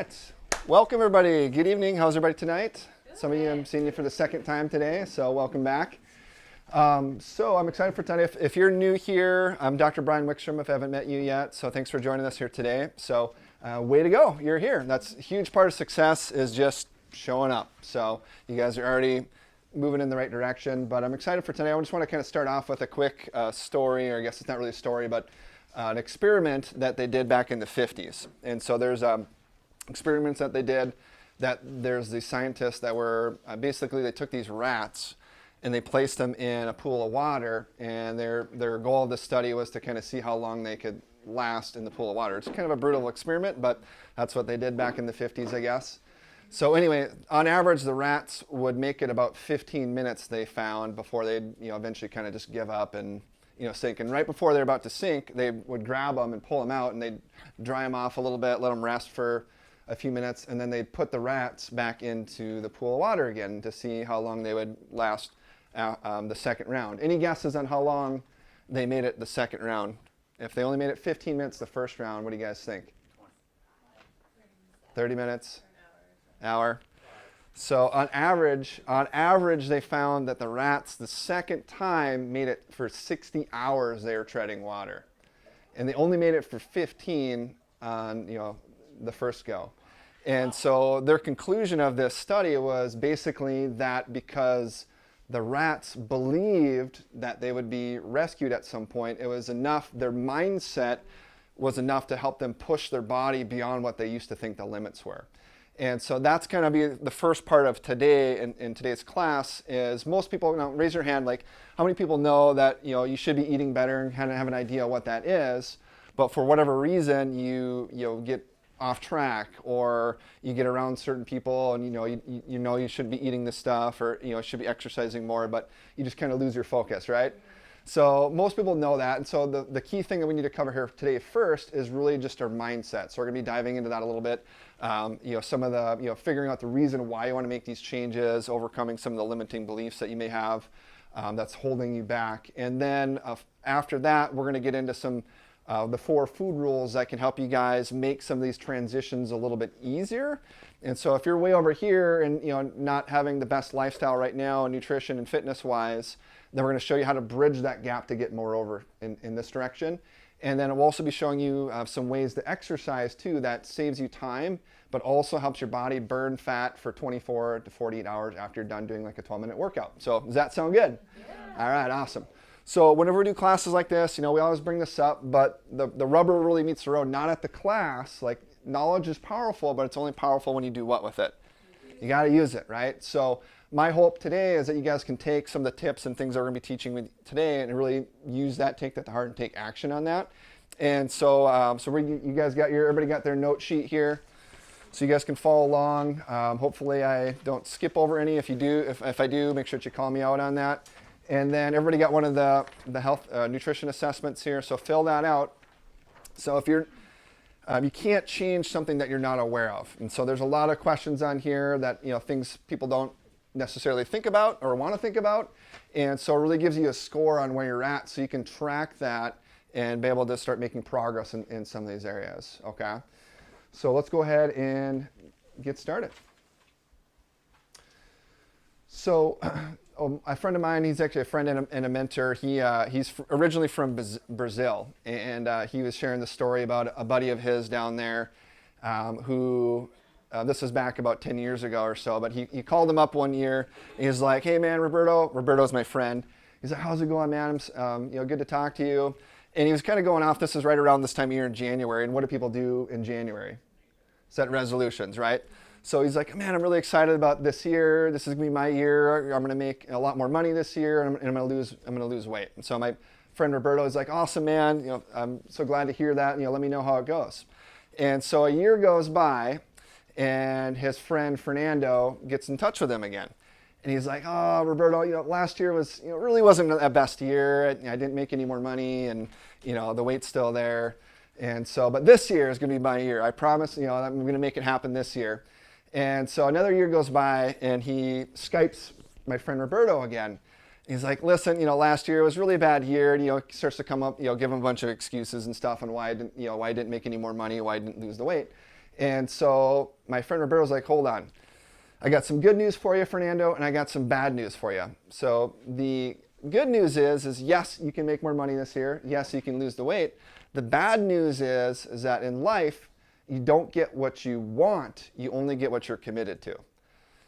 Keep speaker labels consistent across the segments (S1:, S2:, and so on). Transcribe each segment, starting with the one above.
S1: right. Welcome, everybody. Good evening. How's everybody tonight? Good. Some of you, I'm seeing you for the second time today, so welcome back. So I'm excited for tonight. If you're new here, I'm Dr. Brian Wickstrom, if I haven't met you yet, so thanks for joining us here today. So way to go. You're here. That's a huge part of success is just showing up. So you guys are already moving in the right direction, but I'm excited for tonight. I just want to kind of start off with a quick story, or I guess it's not really a story, but an experiment that they did back in the 50s. And so there's experiments that they did that there's these scientists that were basically they took these rats and they placed them in a pool of water, and their goal of the study was to kind of see how long they could last in the pool of water. It's kind of a brutal experiment, but that's what they did back in the 50s, I guess. So anyway, on average, the rats would make it about 15 minutes, they found, before they'd eventually kind of just give up and sink. And right before they're about to sink, they would grab them and pull them out, and they'd dry them off a little bit, let them rest for a few minutes, and then they'd put the rats back into the pool of water again to see how long they would last the second round. Any guesses on how long they made it the second round? If they only made it 15 minutes the first round, what do you guys think? 30 minutes? Hour? So on average, they found that the rats the second time made it for 60 hours they were treading water. And they only made it for 15 on the first go. And so their conclusion of this study was basically that because the rats believed that they would be rescued at some point, it was enough, their mindset was enough to help them push their body beyond what they used to think the limits were. And so that's going to be the first part of today in today's class is most people, now raise your hand, like how many people know that you should be eating better and kind of have an idea what that is, but for whatever reason you get off track, or you get around certain people and you should be eating this stuff, or should be exercising more, but you just kind of lose your focus, right? So most people know that, and so the key thing that we need to cover here today first is really just our mindset. So we're going to be diving into that a little bit. Some of the figuring out the reason why you want to make these changes, overcoming some of the limiting beliefs that you may have that's holding you back, and then after that we're going to get into some the 4 food rules that can help you guys make some of these transitions a little bit easier. And so if you're way over here and not having the best lifestyle right now, nutrition and fitness wise, then we're going to show you how to bridge that gap to get more over in this direction. And then we'll also be showing you some ways to exercise too that saves you time, but also helps your body burn fat for 24 to 48 hours after you're done doing like a 12-minute workout. So does that sound good? Yeah. All right, awesome. So whenever we do classes like this, we always bring this up, but the rubber really meets the road, not at the class. Like, knowledge is powerful, but it's only powerful when you do what with it? You got to use it, right? So my hope today is that you guys can take some of the tips and things that we're going to be teaching with today and really use that, take that to heart, and take action on that. And so, you guys everybody got their note sheet here, so you guys can follow along. Hopefully I don't skip over any. If you do, if I do, make sure that you call me out on that. And then everybody got one of the health nutrition assessments here, so fill that out. So if you can't change something that you're not aware of, and so there's a lot of questions on here that things people don't necessarily think about or want to think about, and so it really gives you a score on where you're at, so you can track that and be able to start making progress in some of these areas. Okay, so let's go ahead and get started. So. A friend of mine, he's actually a friend and a mentor. He's originally from Brazil, and he was sharing the story about a buddy of his down there who, this was back about 10 years ago or so, but he called him up one year. And he's like, "Hey man, Roberto's my friend." He's like, "How's it going, man? Good to talk to you." And he was kind of going off, this is right around this time of year in January, and what do people do in January? Set resolutions, right? So he's like, "Man, I'm really excited about this year. This is gonna be my year. I'm gonna make a lot more money this year, and I'm gonna lose weight." And so my friend Roberto is like, "Awesome, man. I'm so glad to hear that. Let me know how it goes." And so a year goes by, and his friend Fernando gets in touch with him again, and he's like, "Oh, Roberto, last year was really wasn't a best year. I didn't make any more money, and the weight's still there. And so, but this year is gonna be my year. I promise. I'm gonna make it happen this year." And so another year goes by, and he Skypes my friend Roberto again. He's like, "Listen, last year was really a bad year." And, he starts to come up, give him a bunch of excuses and stuff on why I didn't make any more money, why I didn't lose the weight. And so my friend Roberto's like, hold on. I got some good news for you, Fernando, and I got some bad news for you. So the good news is yes, you can make more money this year. Yes, you can lose the weight. The bad news is that in life, you don't get what you want. You only get what you're committed to.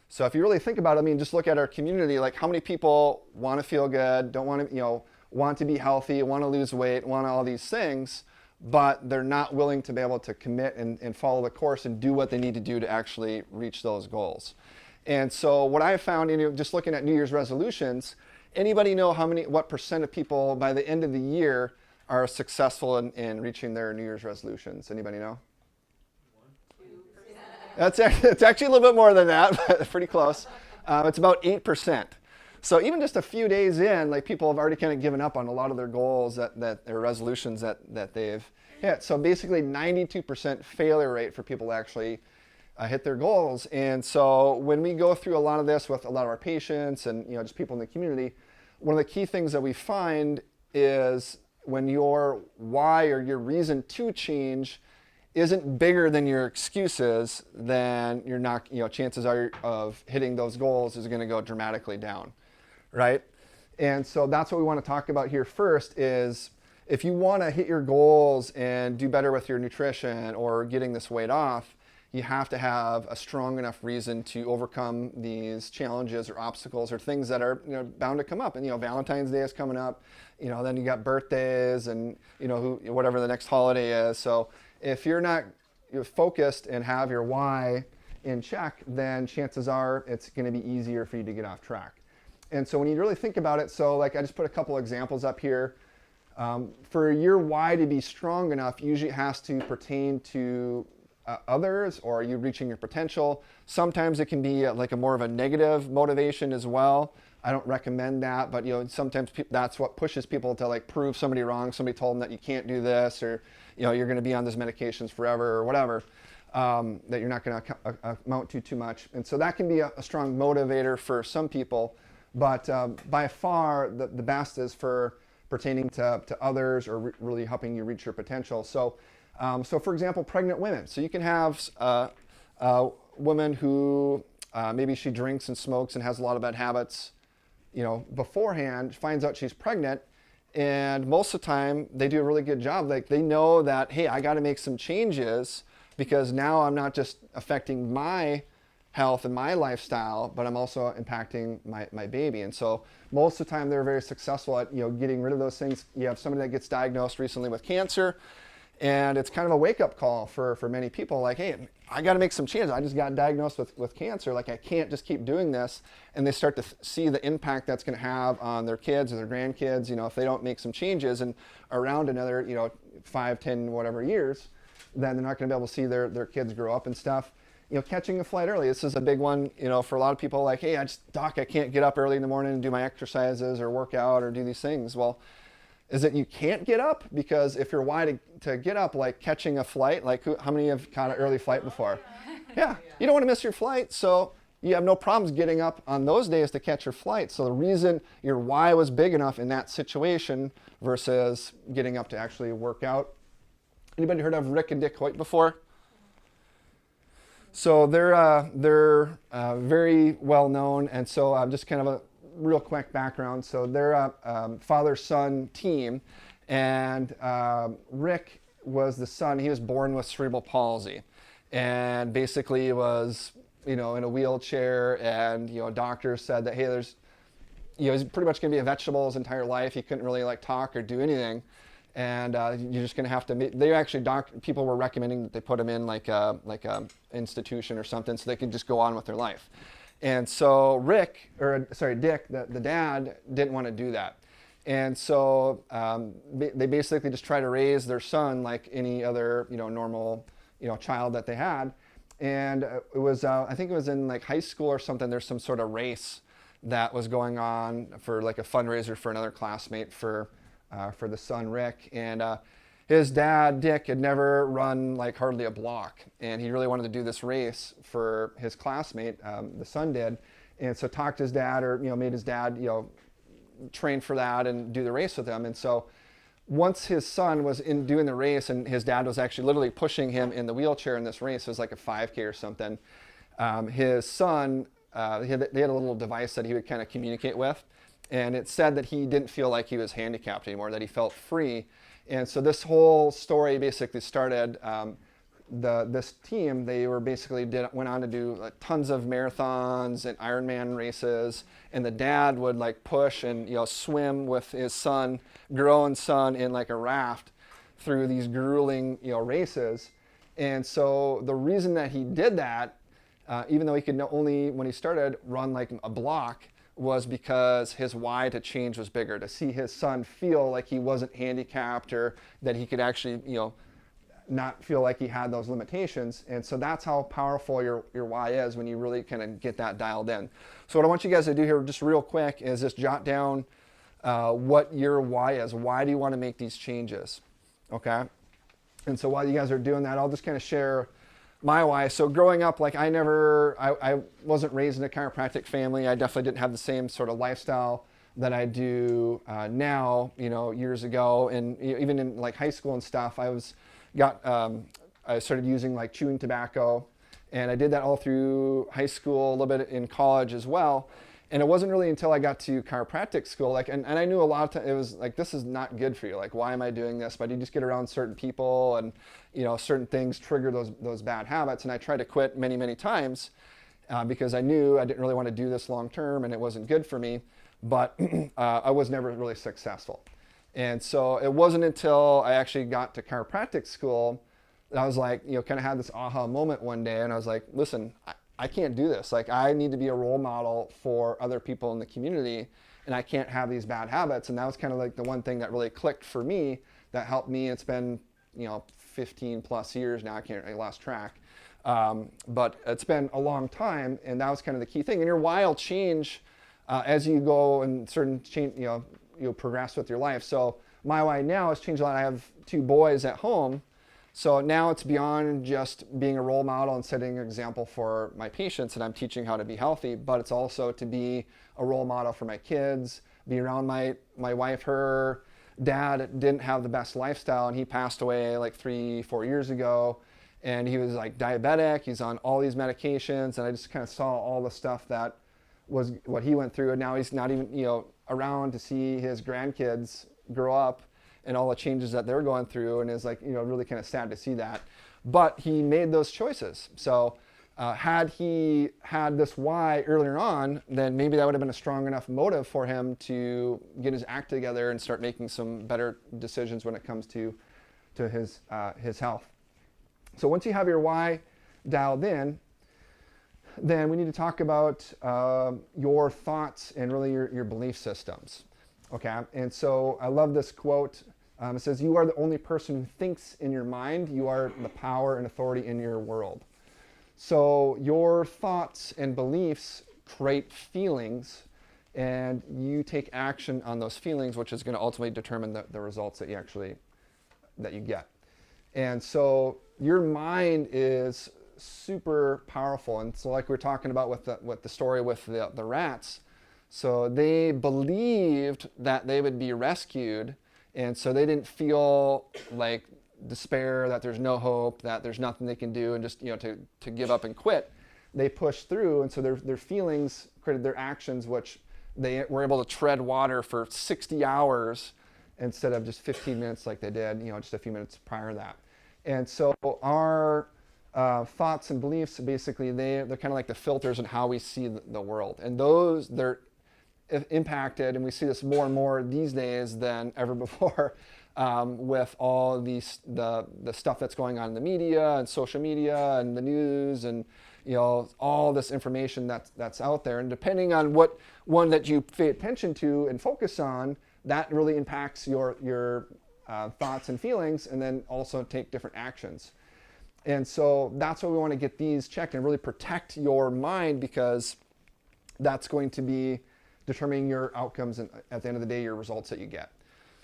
S1: So if you really think about it, I mean, just look at our community, like how many people want to feel good, don't want to, want to be healthy, want to lose weight, want all these things, but they're not willing to be able to commit and follow the course and do what they need to do to actually reach those goals. And so what I found, just looking at New Year's resolutions, anybody know what percent of people by the end of the year are successful in reaching their New Year's resolutions? Anybody know? It's actually a little bit more than that, but pretty close. It's about 8%. So even just a few days in, like people have already kind of given up on a lot of their goals, that their resolutions that they've hit. So basically 92% failure rate for people to actually hit their goals. And so when we go through a lot of this with a lot of our patients and just people in the community, one of the key things that we find is when your why or your reason to change isn't bigger than your excuses, then you're not, chances are of hitting those goals is going to go dramatically down, right? And so that's what we want to talk about here first is if you want to hit your goals and do better with your nutrition or getting this weight off, you have to have a strong enough reason to overcome these challenges or obstacles or things that are bound to come up. And Valentine's Day is coming up, then you got birthdays and whatever the next holiday is. So if you're focused and have your why in check, then chances are it's going to be easier for you to get off track. And so when you really think about it, so like I just put a couple examples up here. For your why to be strong enough, usually it has to pertain to others or you reaching your potential. Sometimes it can be like a more of a negative motivation as well. I don't recommend that, but sometimes that's what pushes people to like prove somebody wrong. Somebody told them that you can't do this, or you're going to be on these medications forever, or whatever, that you're not going to amount to too much. And so that can be a strong motivator for some people, but by far the best is for pertaining to others or really helping you reach your potential. So for example, pregnant women. So you can have a woman who maybe she drinks and smokes and has a lot of bad habits, beforehand, finds out she's pregnant, and most of the time they do a really good job. Like they know that, hey, I got to make some changes because now I'm not just affecting my health and my lifestyle, but I'm also impacting my baby. And so most of the time they're very successful at getting rid of those things. You have somebody that gets diagnosed recently with cancer, and it's kind of a wake-up call for many people, like, hey, I got to make some changes. I just got diagnosed with cancer. Like, I can't just keep doing this. And they start to see the impact that's going to have on their kids or their grandkids, if they don't make some changes. And around another, 5, 10, whatever years, then they're not going to be able to see their kids grow up and stuff. Catching a flight early. This is a big one, for a lot of people, like, hey, Doc, I can't get up early in the morning and do my exercises or work out or do these things. Well, is it you can't get up? Because if you're why to get up, like catching a flight, like how many have caught an early flight before? Yeah, you don't want to miss your flight, so you have no problems getting up on those days to catch your flight. So the reason your why was big enough in that situation versus getting up to actually work out. Anybody heard of Rick and Dick Hoyt before? So they're very well known, and so just kind of a real quick background. So they're a father-son team, and Rick was the son. He was born with cerebral palsy, and basically was in a wheelchair. And doctors said that, hey, he's pretty much going to be a vegetable his entire life. He couldn't really like talk or do anything, and you're just going to have to. They actually people were recommending that they put him in like a institution or something so they could just go on with their life. And so Dick, the dad, didn't want to do that. And so they basically just try to raise their son like any other, normal, child that they had. And it was, I think it was in like high school or something, there's some sort of race that was going on for like a fundraiser for another classmate for the son, Rick. And his dad, Dick, had never run like hardly a block, and he really wanted to do this race for his classmate, the son did, and so talked to his dad, or made his dad train for that and do the race with him. And so once his son was in doing the race and his dad was actually literally pushing him in the wheelchair in this race, it was like a 5K or something, his son, they had a little device that he would kind of communicate with, and it said that he didn't feel like he was handicapped anymore, that he felt free. And so this whole story basically started, this team, they were basically went on to do tons of marathons and Ironman races, and the dad would like push and swim with his son, grown son, in like a raft through these grueling races. And so the reason that he did that, even though he could only when he started run like a block, was because his why to change was bigger, to see his son feel like he wasn't handicapped, or that he could actually not feel like he had those limitations. And so that's how powerful your why is, when you really kind of get that dialed in. So what I want you guys to do here just real quick is just jot down what your why is. Why do you want to make these changes? Okay. And so while you guys are doing that, I'll just kind of share my why. So growing up, like I wasn't raised in a chiropractic family. I definitely didn't have the same sort of lifestyle that I do now, years ago. And even in like high school and stuff, I started using like chewing tobacco, and I did that all through high school, a little bit in college as well. And it wasn't really until I got to chiropractic school, and I knew a lot of times it was like, this is not good for you. Like, why am I doing this? But you just get around certain people, and certain things trigger those bad habits. And I tried to quit many, many times because I knew I didn't really want to do this long term, and it wasn't good for me. But I was never really successful. And so it wasn't until I actually got to chiropractic school that I was like, kind of had this aha moment one day, and I was like, listen, I can't do this. Like, I need to be a role model for other people in the community, and I can't have these bad habits. And that was kind of like the one thing that really clicked for me, that helped me. It's been, 15 plus years now. I lost track. But it's been a long time, and that was kind of the key thing. And your why will change as you go and certain change, you'll progress with your life. So my why now has changed a lot. I have 2 boys at home. So now it's beyond just being a role model and setting an example for my patients, and I'm teaching how to be healthy, but it's also to be a role model for my kids, be around my wife. Her dad didn't have the best lifestyle, and he passed away like 3-4 years ago, and he was like diabetic. He's on all these medications, and I just kind of saw all the stuff that was what he went through, and now he's not even around to see his grandkids grow up and all the changes that they're going through, and is like really kind of sad to see that. But he made those choices. So had he had this why earlier on, then maybe that would have been a strong enough motive for him to get his act together and start making some better decisions when it comes to his health. So once you have your why dialed in, then we need to talk about your thoughts and really your belief systems. Okay, and so I love this quote. It says, "You are the only person who thinks in your mind. You are the power and authority in your world." So your thoughts and beliefs create feelings, and you take action on those feelings, which is going to ultimately determine the results that you get. And so your mind is super powerful. And so like we're talking about with the story with the rats, so they believed that they would be rescued, and so they didn't feel like despair, that there's no hope, that there's nothing they can do, and just to give up and quit. They pushed through, and so their feelings created their actions, which they were able to tread water for 60 hours instead of just 15 minutes like they did just a few minutes prior to that. And so our thoughts and beliefs, basically, they're kind of like the filters on how we see the world. And they're impacted, and we see this more and more these days than ever before, with all the stuff that's going on in the media and social media and the news, and all this information that's out there. And depending on what one that you pay attention to and focus on, that really impacts your thoughts and feelings, and then also take different actions. And so that's why we want to get these checked and really protect your mind, because that's going to be determining your outcomes and at the end of the day, your results that you get.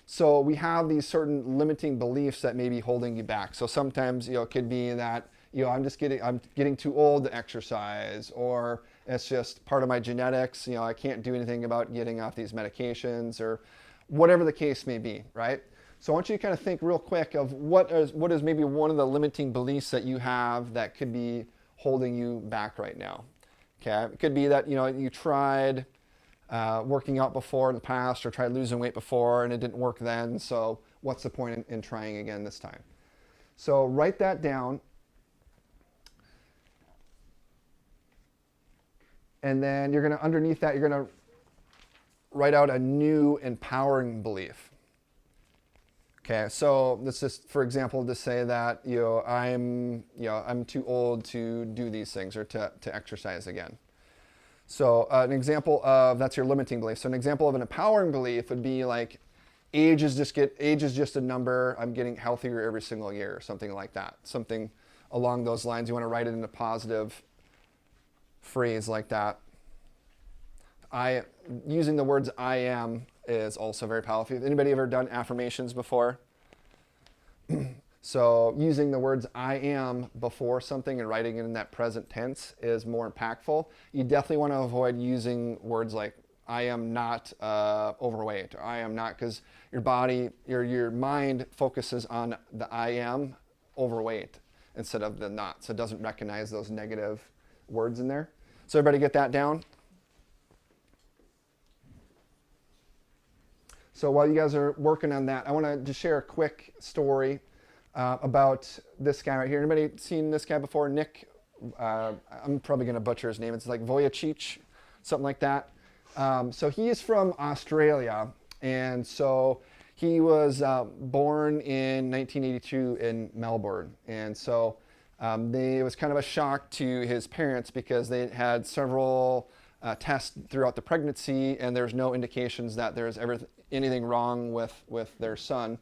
S1: So we have these certain limiting beliefs that may be holding you back. So sometimes it could be that I'm getting too old to exercise, or it's just part of my genetics. I can't do anything about getting off these medications, or whatever the case may be, right? So I want you to kind of think real quick of what is maybe one of the limiting beliefs that you have that could be holding you back right now. Okay, it could be that you tried working out before in the past, or tried losing weight before and it didn't work then. So what's the point in trying again this time? So write that down. And then you're going to, underneath that, you're going to write out a new empowering belief. Okay, so this is, for example, to say that I'm too old to do these things or to exercise again. So an example of, that's your limiting belief. So an example of an empowering belief would be like, age is just a number. I'm getting healthier every single year, something like that. Something along those lines. You want to write it in a positive phrase like that. Using the words I am is also very powerful. Anybody ever done affirmations before? So using the words I am before something and writing it in that present tense is more impactful. You definitely want to avoid using words like I am not overweight, or I am not, because your mind focuses on the I am overweight instead of the not. So it doesn't recognize those negative words in there. So everybody get that down? So while you guys are working on that, I want to just share a quick story about this guy right here. Anybody seen this guy before? Nick, I'm probably going to butcher his name. It's like Vujicic, something like that. So he is from Australia, and so he was born in 1982 in Melbourne. And so it was kind of a shock to his parents because they had several tests throughout the pregnancy, and there's no indications that there's ever anything wrong with their son.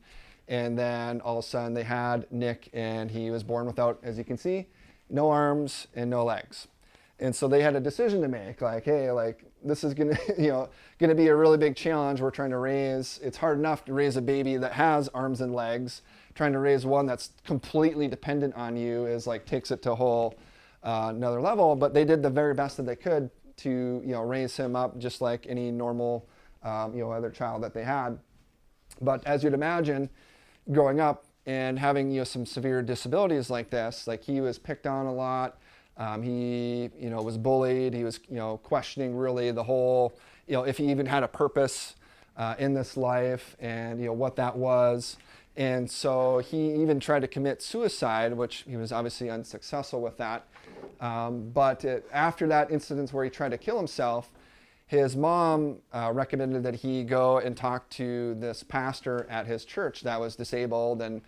S1: And then all of a sudden they had Nick, and he was born without, as you can see, no arms and no legs. And so they had a decision to make, like, hey, like, this is gonna be a really big challenge. We're trying to raise, it's hard enough to raise a baby that has arms and legs. Trying to raise one that's completely dependent on you takes it to a whole another level. But they did the very best that they could to raise him up just like any normal other child that they had. But as you'd imagine, growing up and having some severe disabilities like this, like he was picked on a lot. He was bullied. He was questioning really the whole if he even had a purpose in this life, and what that was. And so he even tried to commit suicide, which he was obviously unsuccessful with that. But after that incident where he tried to kill himself, his mom recommended that he go and talk to this pastor at his church that was disabled, and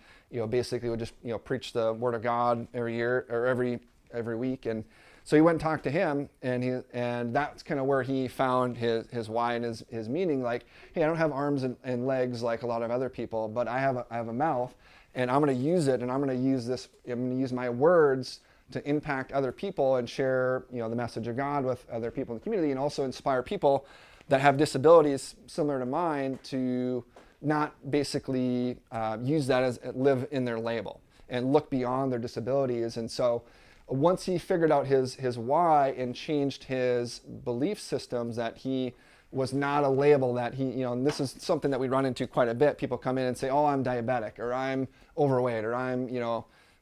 S1: basically would just preach the word of God every year or every week. And so he went and talked to him, and that's kind of where he found his why and his meaning. Like, hey, I don't have arms and legs like a lot of other people, but I have a mouth, and I'm going to use it, and I'm going to use my words to impact other people and share the message of God with other people in the community, and also inspire people that have disabilities similar to mine to not basically use that as live in their label and look beyond their disabilities. And so once he figured out his why and changed his belief systems, that he was not a label, that he, and this is something that we run into quite a bit. People come in and say, oh, I'm diabetic, or I'm overweight, or I'm,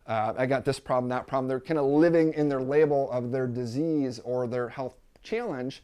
S1: I got this problem, that problem. They're kind of living in their label of their disease or their health challenge,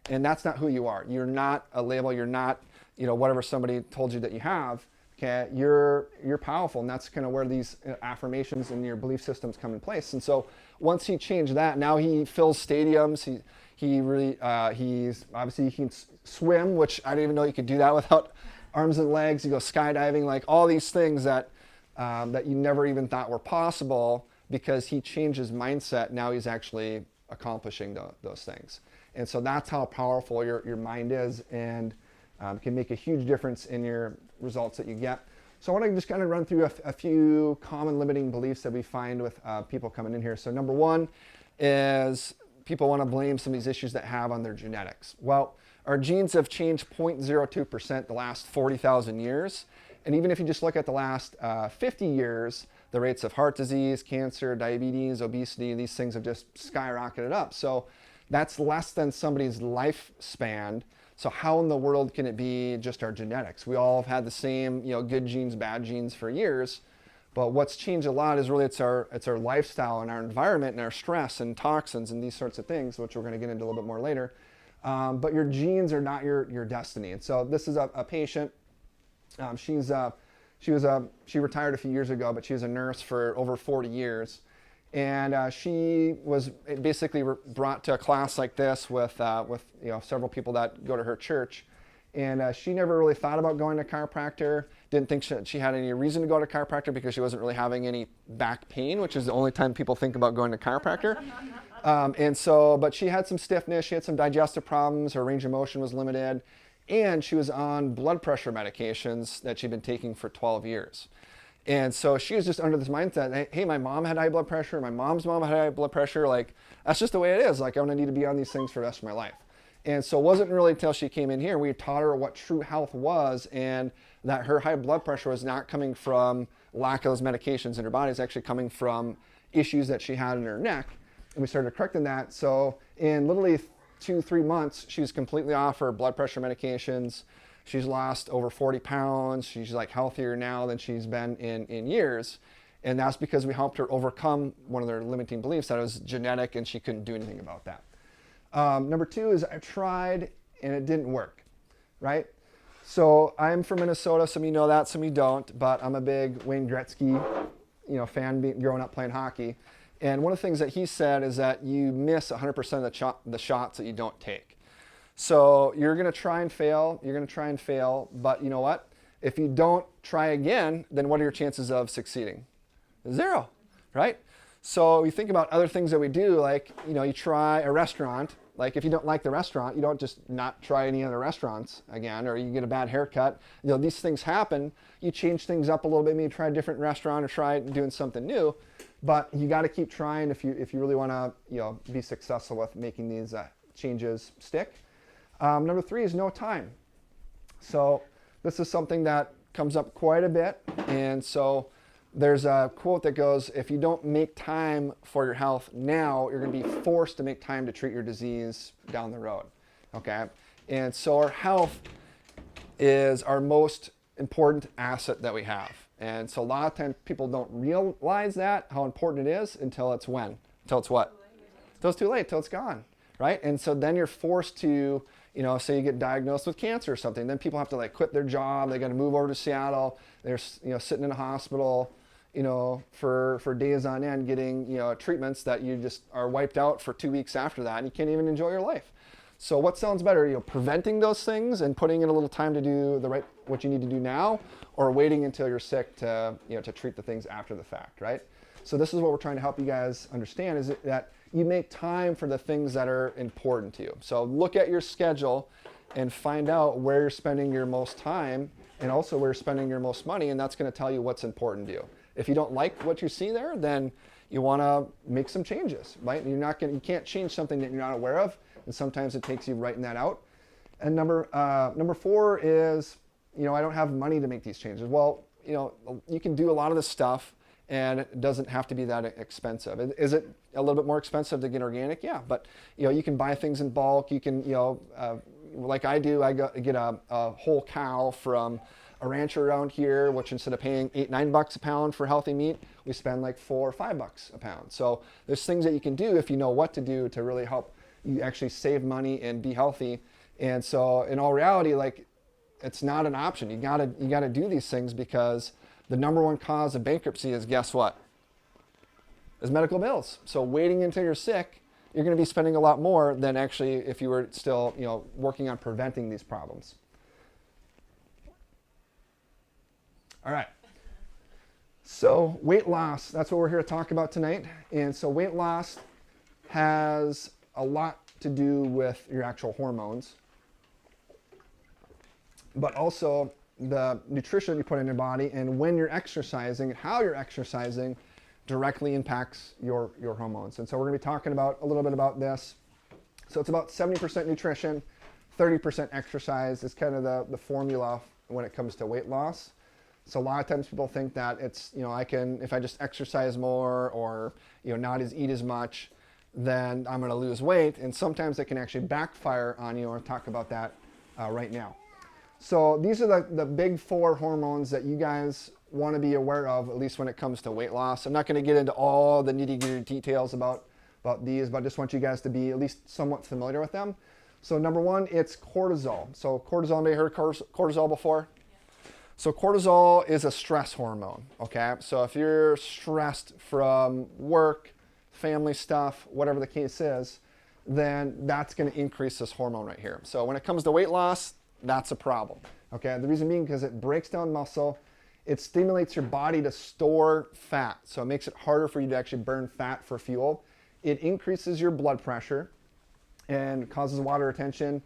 S1: and that's not who you are. You're not a label. You're not, whatever somebody told you that you have. Okay, you're powerful, and that's kind of where these affirmations and your belief systems come in place. And so once he changed that, now he fills stadiums. He's obviously he can swim, which I didn't even know you could do that without arms and legs. You go skydiving, like all these things that you never even thought were possible, because he changed his mindset. Now he's actually accomplishing those things. And so that's how powerful your mind is, and can make a huge difference in your results that you get. So I want to just kind of run through a few common limiting beliefs that we find with people coming in here. So number one is people want to blame some of these issues that have on their genetics. Well, our genes have changed 0.02% the last 40,000 years. And even if you just look at the last 50 years, the rates of heart disease, cancer, diabetes, obesity, these things have just skyrocketed up. So that's less than somebody's lifespan So how in the world can it be just our genetics? We all have had the same, good genes, bad genes for years. But what's changed a lot is really it's our lifestyle and our environment and our stress and toxins and these sorts of things, which we're going to get into a little bit more later. But your genes are not your destiny. And so this is a patient. She retired a few years ago, but she was a nurse for over 40 years. And she was basically brought to a class like this with several people that go to her church. And she never really thought about going to a chiropractor. Didn't think she had any reason to go to a chiropractor because she wasn't really having any back pain, which is the only time people think about going to a chiropractor. But she had some stiffness, she had some digestive problems, her range of motion was limited, and she was on blood pressure medications that she'd been taking for 12 years. And so she was just under this mindset, hey, my mom had high blood pressure, my mom's mom had high blood pressure, like, that's just the way it is. Like, I'm gonna need to be on these things for the rest of my life. And so it wasn't really until she came in here, we taught her what true health was and that her high blood pressure was not coming from lack of those medications in her body, it's actually coming from issues that she had in her neck. And we started correcting that. So in literally 2-3 months, she was completely off her blood pressure medications. She's lost over 40 pounds. She's like healthier now than she's been in years. And that's because we helped her overcome one of their limiting beliefs that it was genetic and she couldn't do anything about that. Number 2 is I tried and it didn't work, right? So I'm from Minnesota. Some of you know that, some of you don't, but I'm a big Wayne Gretzky, fan growing up playing hockey. And one of the things that he said is that you miss 100% of the shots that you don't take. So you're going to try and fail. But you know what? If you don't try again, then what are your chances of succeeding? 0, right? So you think about other things that we do, like, you try a restaurant. Like if you don't like the restaurant, you don't just not try any other restaurants again, or you get a bad haircut. These things happen. You change things up a little bit, maybe try a different restaurant or try doing something new. But you got to keep trying if you really want to be successful with making these changes stick. Number 3 is no time. So this is something that comes up quite a bit. And so there's a quote that goes, if you don't make time for your health now, you're going to be forced to make time to treat your disease down the road. Okay? And so our health is our most important asset that we have. And so a lot of times people don't realize that, how important it is, until it's when? Until it's what? Until it's too late, until it's gone, right? And so then you're forced to, say you get diagnosed with cancer or something, then people have to quit their job, they got to move over to Seattle, they're sitting in a hospital, for days on end getting, treatments that you just are wiped out for 2 weeks after that, and you can't even enjoy your life. So what sounds better, preventing those things and putting in a little time to do what you need to do now, or waiting until you're sick to, to treat the things after the fact, right? So this is what we're trying to help you guys understand, is that you make time for the things that are important to you. So look at your schedule and find out where you're spending your most time and also where you're spending your most money, and that's going to tell you what's important to you. If you don't like what you see there, then you want to make some changes, right? You can't change something that you're not aware of, and sometimes it takes you writing that out. And number 4 is, I don't have money to make these changes. Well, you can do a lot of this stuff, and it doesn't have to be that expensive. Is it a little bit more expensive to get organic? Yeah, but you can buy things in bulk. You can, like I do, I get a whole cow from a rancher around here, which instead of paying $8-9 a pound for healthy meat, we spend like $4 or $5 a pound. So there's things that you can do if you know what to do to really help you actually save money and be healthy. And so in all reality, it's not an option. You gotta do these things, because the number 1 cause of bankruptcy is, guess what? Is medical bills. So waiting until you're sick, you're going to be spending a lot more than actually if you were still, working on preventing these problems. All right. So weight loss, that's what we're here to talk about tonight. And so weight loss has a lot to do with your actual hormones, but also the nutrition you put in your body, and when you're exercising and how you're exercising directly impacts your hormones. And so we're going to be talking about a little bit about this. So it's about 70% nutrition, 30% exercise is kind of the formula when it comes to weight loss. So a lot of times people think that it's, if I just exercise more or, not eat as much, then I'm going to lose weight. And sometimes it can actually backfire on you. I'll talk about that right now. So these are the big 4 hormones that you guys want to be aware of, at least when it comes to weight loss. I'm not going to get into all the nitty-gritty details about these, but I just want you guys to be at least somewhat familiar with them. So number 1, it's cortisol. So cortisol, anybody heard cortisol before? Yeah. So cortisol is a stress hormone, okay? So if you're stressed from work, family stuff, whatever the case is, then that's going to increase this hormone right here. So when it comes to weight loss, that's a problem, okay? The reason being because it breaks down muscle, it stimulates your body to store fat, so it makes it harder for you to actually burn fat for fuel. It increases your blood pressure and causes water retention,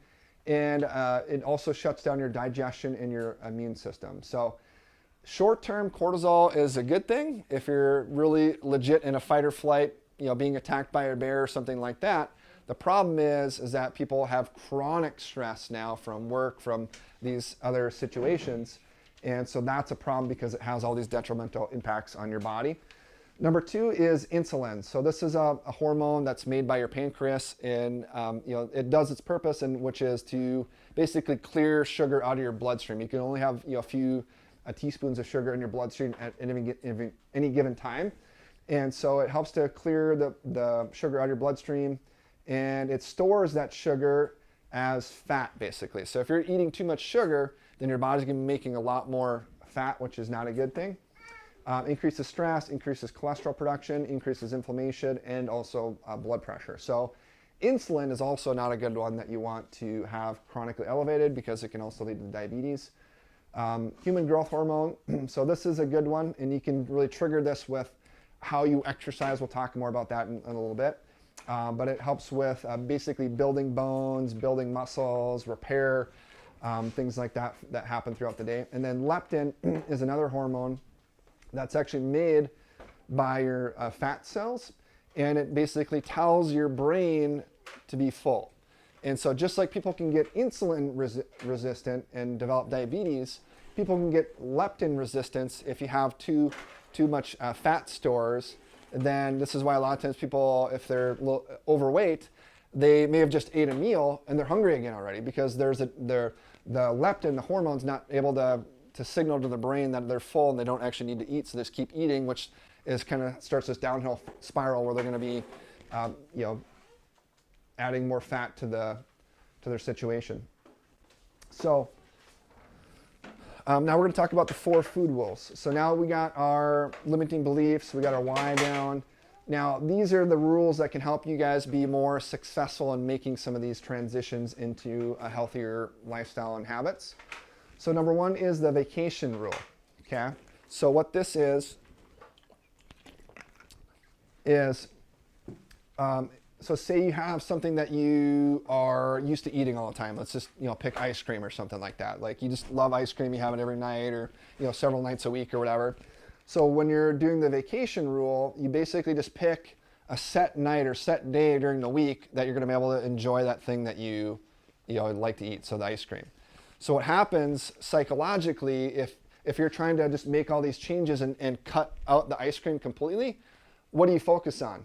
S1: and it also shuts down your digestion and your immune system. So short-term cortisol is a good thing if you're really legit in a fight or flight, being attacked by a bear or something like that. The problem is that people have chronic stress now from work, from these other situations. And so that's a problem because it has all these detrimental impacts on your body. Number 2 is insulin. So this is a hormone that's made by your pancreas, and it does its purpose, which is to basically clear sugar out of your bloodstream. You can only have a few teaspoons of sugar in your bloodstream at any given time. And so it helps to clear the sugar out of your bloodstream, and it stores that sugar as fat, basically. So if you're eating too much sugar, then your body's going to be making a lot more fat, which is not a good thing. Increases stress, increases cholesterol production, increases inflammation, and also blood pressure. So insulin is also not a good one that you want to have chronically elevated because it can also lead to diabetes. Human growth hormone. So this is a good one, and you can really trigger this with how you exercise. We'll talk more about that in a little bit. But it helps with basically building bones, building muscles, repair, things like that happen throughout the day. And then leptin is another hormone that's actually made by your fat cells, and it basically tells your brain to be full. And so just like people can get insulin resistant and develop diabetes, people can get leptin resistance if you have too much fat stores. Then this is why a lot of times people, if they're overweight, they may have just ate a meal and they're hungry again already because the leptin, the hormone's not able to signal to the brain that they're full and they don't actually need to eat, so they just keep eating, which is kind of starts this downhill spiral where they're going to be, adding more fat to their situation. So now we're going to talk about the 4 food rules. So now we got our limiting beliefs, we got our why down. Now these are the rules that can help you guys be more successful in making some of these transitions into a healthier lifestyle and habits. So number 1 is the vacation rule, okay? So what this is so say you have something that you are used to eating all the time. Let's just, pick ice cream or something like that. Like you just love ice cream, you have it every night or, several nights a week or whatever. So when you're doing the vacation rule, you basically just pick a set night or set day during the week that you're going to be able to enjoy that thing that you like to eat, so the ice cream. So what happens psychologically if you're trying to just make all these changes and cut out the ice cream completely, what do you focus on?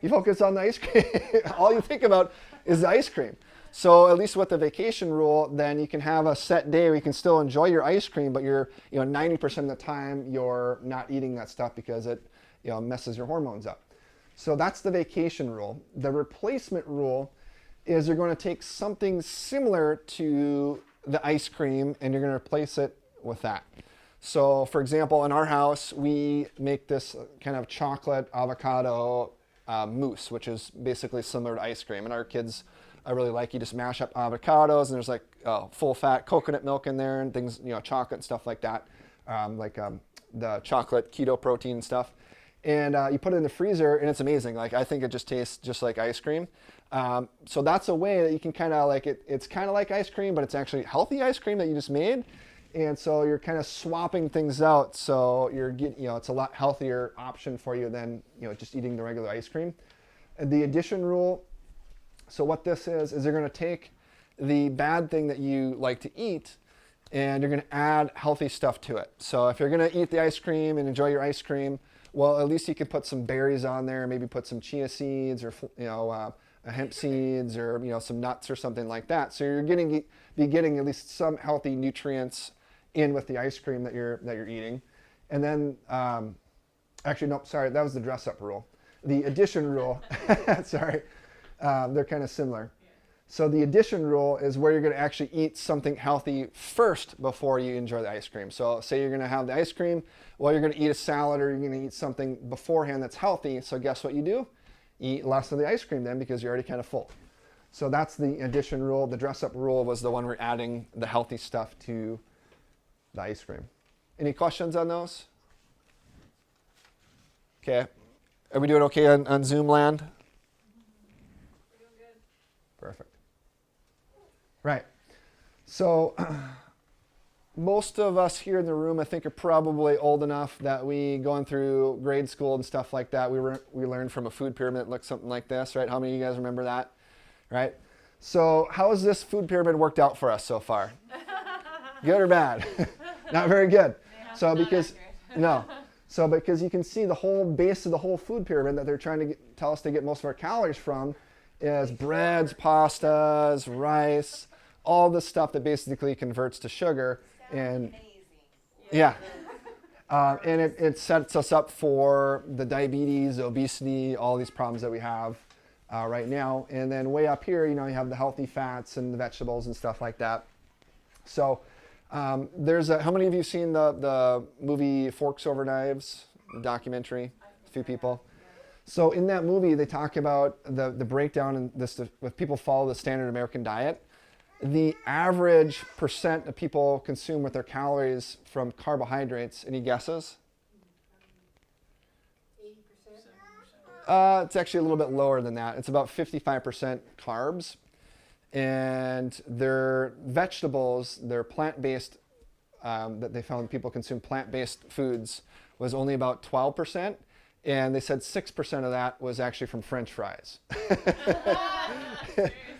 S1: You focus on the ice cream. All you think about is the ice cream. So at least with the vacation rule, then you can have a set day where you can still enjoy your ice cream, but you're 90% of the time you're not eating that stuff because it messes your hormones up. So that's the vacation rule. The replacement rule is you're going to take something similar to the ice cream and you're going to replace it with that. So for example, in our house, we make this kind of chocolate avocado mousse, which is basically similar to ice cream. And our kids, I really like, you just mash up avocados and there's like full fat coconut milk in there and things, chocolate and stuff like that, the chocolate keto protein stuff. And you put it in the freezer and it's amazing. Like I think it just tastes just like ice cream. So that's a way that you can kind of like it's kind of like ice cream, but it's actually healthy ice cream that you just made. And so you're kind of swapping things out. So you're getting, it's a lot healthier option for you than, just eating the regular ice cream. And the addition rule. So what this is you're going to take the bad thing that you like to eat and you're going to add healthy stuff to it. So if you're going to eat the ice cream and enjoy your ice cream, well, at least you can put some berries on there, maybe put some chia seeds or, hemp seeds or some nuts or something like that. So you're be getting at least some healthy nutrients in with the ice cream that you're eating. And then actually, no, sorry, that was the dress-up rule. The addition rule, sorry, they're kind of similar. So the addition rule is where you're going to actually eat something healthy first before you enjoy the ice cream. So say you're going to have the ice cream, well, you're going to eat a salad or you're going to eat something beforehand that's healthy. So guess what you do? Eat less of the ice cream then because you're already kind of full. So that's the addition rule. The dress-up rule was the one we're adding the healthy stuff to the ice cream. Any questions on those? Okay. Are we doing okay on Zoom land?
S2: We're doing good.
S1: Perfect. Right. So most of us here in the room, I think, are probably old enough that we going through grade school and stuff like that. We learned from a food pyramid that looks something like this, right? How many of you guys remember that? Right? So how has this food pyramid worked out for us so far? Good or bad? Not very good. So because because you can see the whole base of the whole food pyramid that they're trying to tell us to get most of our calories from is breads, pastas, rice, all the stuff that basically converts to sugar. And yeah. And it sets us up for the diabetes, obesity, all these problems that we have right now. And then way up here, you have the healthy fats and the vegetables and stuff like that. So how many of you have seen the movie Forks Over Knives, documentary? A few people. So in that movie, they talk about the breakdown in this, if people follow the standard American diet, the average percent of people consume with their calories from carbohydrates. Any guesses?
S2: 80%?
S1: It's actually a little bit lower than that. It's about 55% carbs. And their vegetables, their plant-based, that they found people consume plant-based foods, was only about 12%. And they said 6% of that was actually from French fries.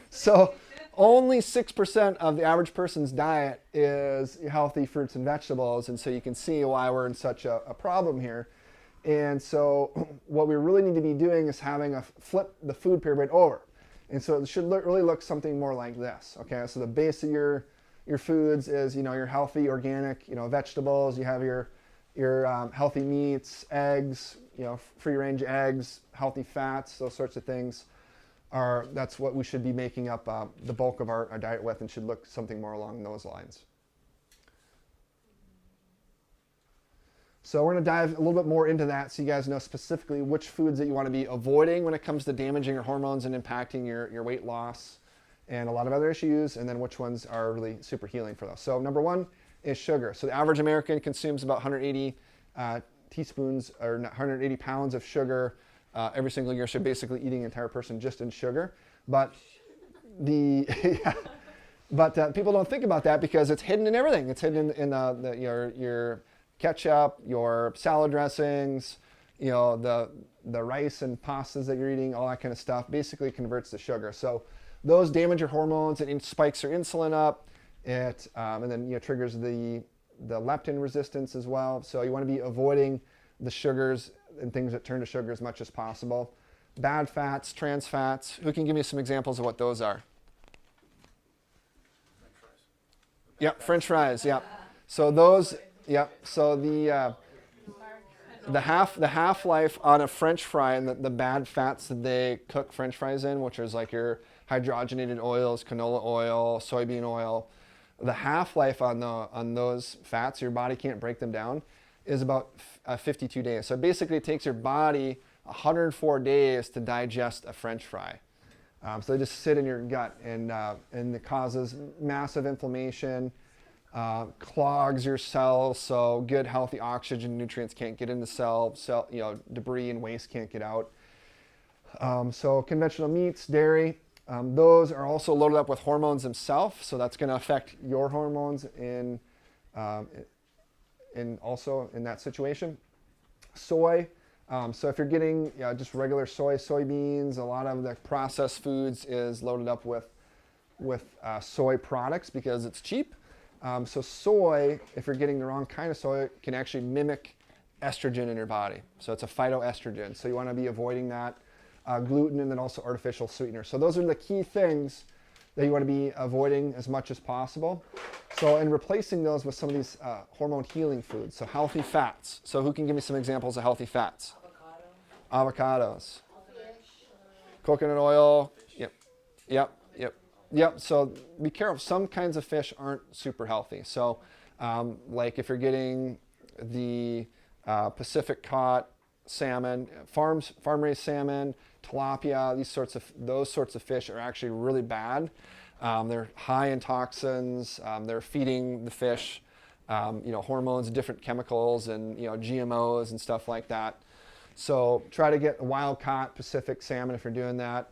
S1: So only 6% of the average person's diet is healthy fruits and vegetables. And so you can see why we're in such a problem here. And so what we really need to be doing is having flip the food pyramid over. And so it should really look something more like this. Okay, so the base of your foods is your healthy organic vegetables. You have your healthy meats, eggs, free range eggs, healthy fats, those sorts of things. That's what we should be making up the bulk of our diet with, and should look something more along those lines. So we're going to dive a little bit more into that so you guys know specifically which foods that you want to be avoiding when it comes to damaging your hormones and impacting your weight loss and a lot of other issues, and then which ones are really super healing for those. So number one is sugar. So the average American consumes about 180 teaspoons or 180 pounds of sugar every single year. So basically eating an entire person just in sugar. But people don't think about that because it's hidden in everything. It's hidden in your ketchup, your salad dressings, the rice and pastas that you're eating, all that kind of stuff basically converts to sugar. So those damage your hormones. It spikes your insulin up. It and then triggers the leptin resistance as well. So you want to be avoiding the sugars and things that turn to sugar as much as possible. Bad fats, trans fats. Who can give me some examples of what those are?
S3: French fries.
S1: Yep, French fries. Yep. So those. Yep. So the half-life on a French fry and the bad fats that they cook French fries in, which is like your hydrogenated oils, canola oil, soybean oil, the half-life on those fats, your body can't break them down, is about 52 days. So basically, it takes your body 104 days to digest a French fry. So they just sit in your gut, and it causes massive inflammation. Clogs your cells, so good healthy oxygen nutrients can't get into cell debris and waste can't get out. So conventional meats, dairy, those are also loaded up with hormones themselves, so that's going to affect your hormones in also in that situation. Soy, so if you're getting just regular soybeans, a lot of the processed foods is loaded up with soy products because it's cheap. So soy, if you're getting the wrong kind of soy, can actually mimic estrogen in your body. So it's a phytoestrogen. So you want to be avoiding that. gluten, and then also artificial sweeteners. So those are the key things that you want to be avoiding as much as possible. So in replacing those with some of these hormone healing foods, so healthy fats. So who can give me some examples of healthy fats? Avocados. Coconut oil. Yep. So be careful. Some kinds of fish aren't super healthy. So like if you're getting the Pacific caught salmon, farm-raised salmon, tilapia, those sorts of fish are actually really bad. They're high in toxins. They're feeding the fish, hormones, different chemicals, and GMOs and stuff like that. So try to get wild-caught Pacific salmon if you're doing that.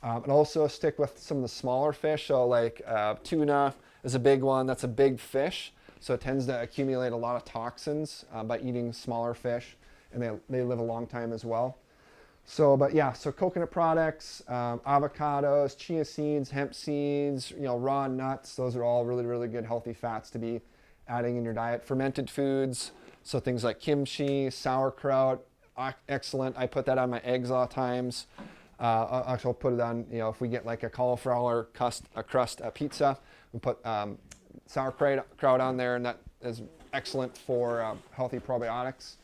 S1: And also stick with some of the smaller fish. So like tuna is a big one. That's a big fish. So it tends to accumulate a lot of toxins by eating smaller fish. And they live a long time as well. So coconut products, avocados, chia seeds, hemp seeds, raw nuts. Those are all really, really good healthy fats to be adding in your diet. Fermented foods. So things like kimchi, sauerkraut. Excellent. I put that on my eggs a lot of times. I'll put it on, if we get like a cauliflower crust pizza, we put sauerkraut on there, and that is excellent for healthy probiotics.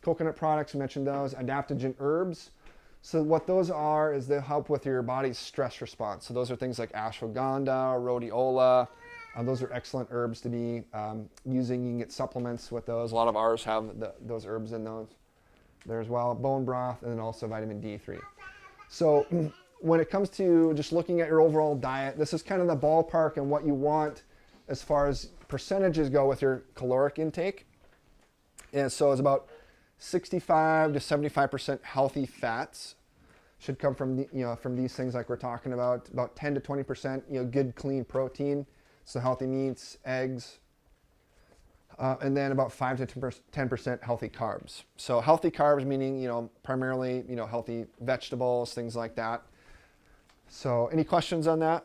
S1: Coconut products, we mentioned those. Adaptogen herbs. So what those are is they help with your body's stress response. So those are things like ashwagandha, rhodiola. Those are excellent herbs to be using. You can get supplements with those. A lot of ours have those herbs in those there as well. Bone broth, and then also vitamin D3. So when it comes to just looking at your overall diet, this is kind of the ballpark and what you want as far as percentages go with your caloric intake. And so it's about 65 to 75% healthy fats should come from from these things like we're talking about. About 10 to 20% good clean protein, so healthy meats, eggs. And then about 5 to 10% healthy carbs. So healthy carbs meaning, primarily, healthy vegetables, things like that. So any questions on that?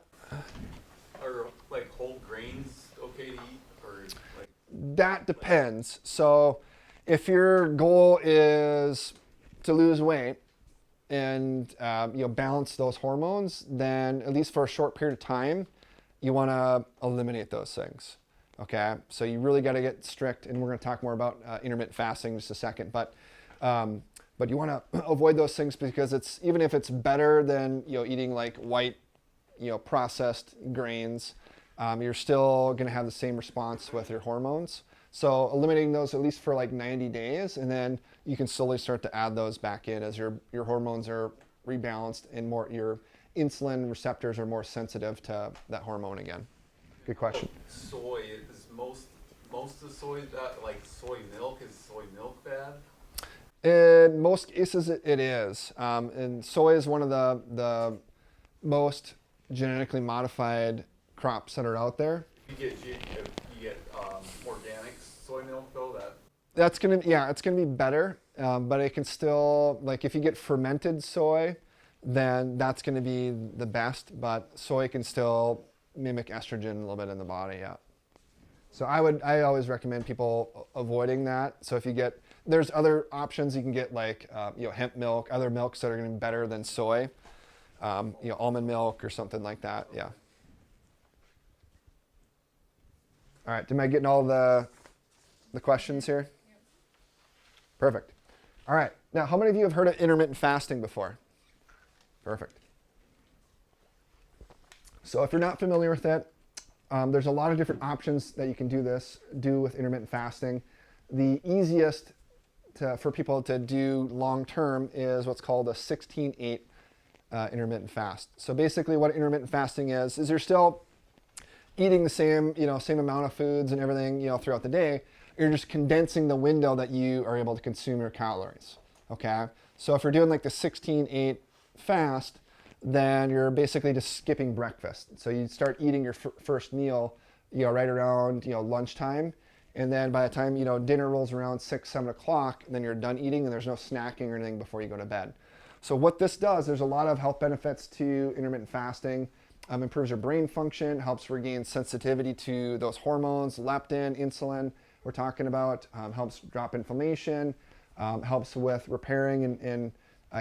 S3: Are like whole grains okay to eat, or like?
S1: That depends. So if your goal is to lose weight and balance those hormones, then at least for a short period of time, you want to eliminate those things. Okay, so you really got to get strict, and we're going to talk more about intermittent fasting in just a second. But you want to avoid those things because even if it's better than eating like white, processed grains, you're still going to have the same response with your hormones. So eliminating those at least for like 90 days, and then you can slowly start to add those back in as your hormones are rebalanced and your insulin receptors are more sensitive to that hormone again. Good question.
S3: Soy is most of the soy, like soy milk. Is soy milk bad?
S1: In most cases, it is. And soy is one of the most genetically modified crops that are out there.
S3: You get organic soy milk though.
S1: It's gonna be better, but it can still, like if you get fermented soy, then that's gonna be the best. But soy can still mimic estrogen a little bit in the body, yeah. So I always recommend people avoiding that. So there's other options you can get like hemp milk, other milks that are going to be better than soy, almond milk or something like that, yeah. All right, am I getting all the questions here? Perfect. All right, now how many of you have heard of intermittent fasting before? Perfect. So if you're not familiar with it, there's a lot of different options that you can do with intermittent fasting. The easiest for people to do long term is what's called a 16-8 intermittent fast. So basically what intermittent fasting is you're still eating the same amount of foods and everything throughout the day. You're just condensing the window that you are able to consume your calories. Okay? So if you're doing like the 16-8 fast, then you're basically just skipping breakfast. So you start eating your first meal, right around, lunchtime. And then by the time, dinner rolls around 6, 7 o'clock, then you're done eating and there's no snacking or anything before you go to bed. So what this does, there's a lot of health benefits to intermittent fasting. Improves your brain function, helps regain sensitivity to those hormones, leptin, insulin we're talking about, helps drop inflammation, helps with repairing and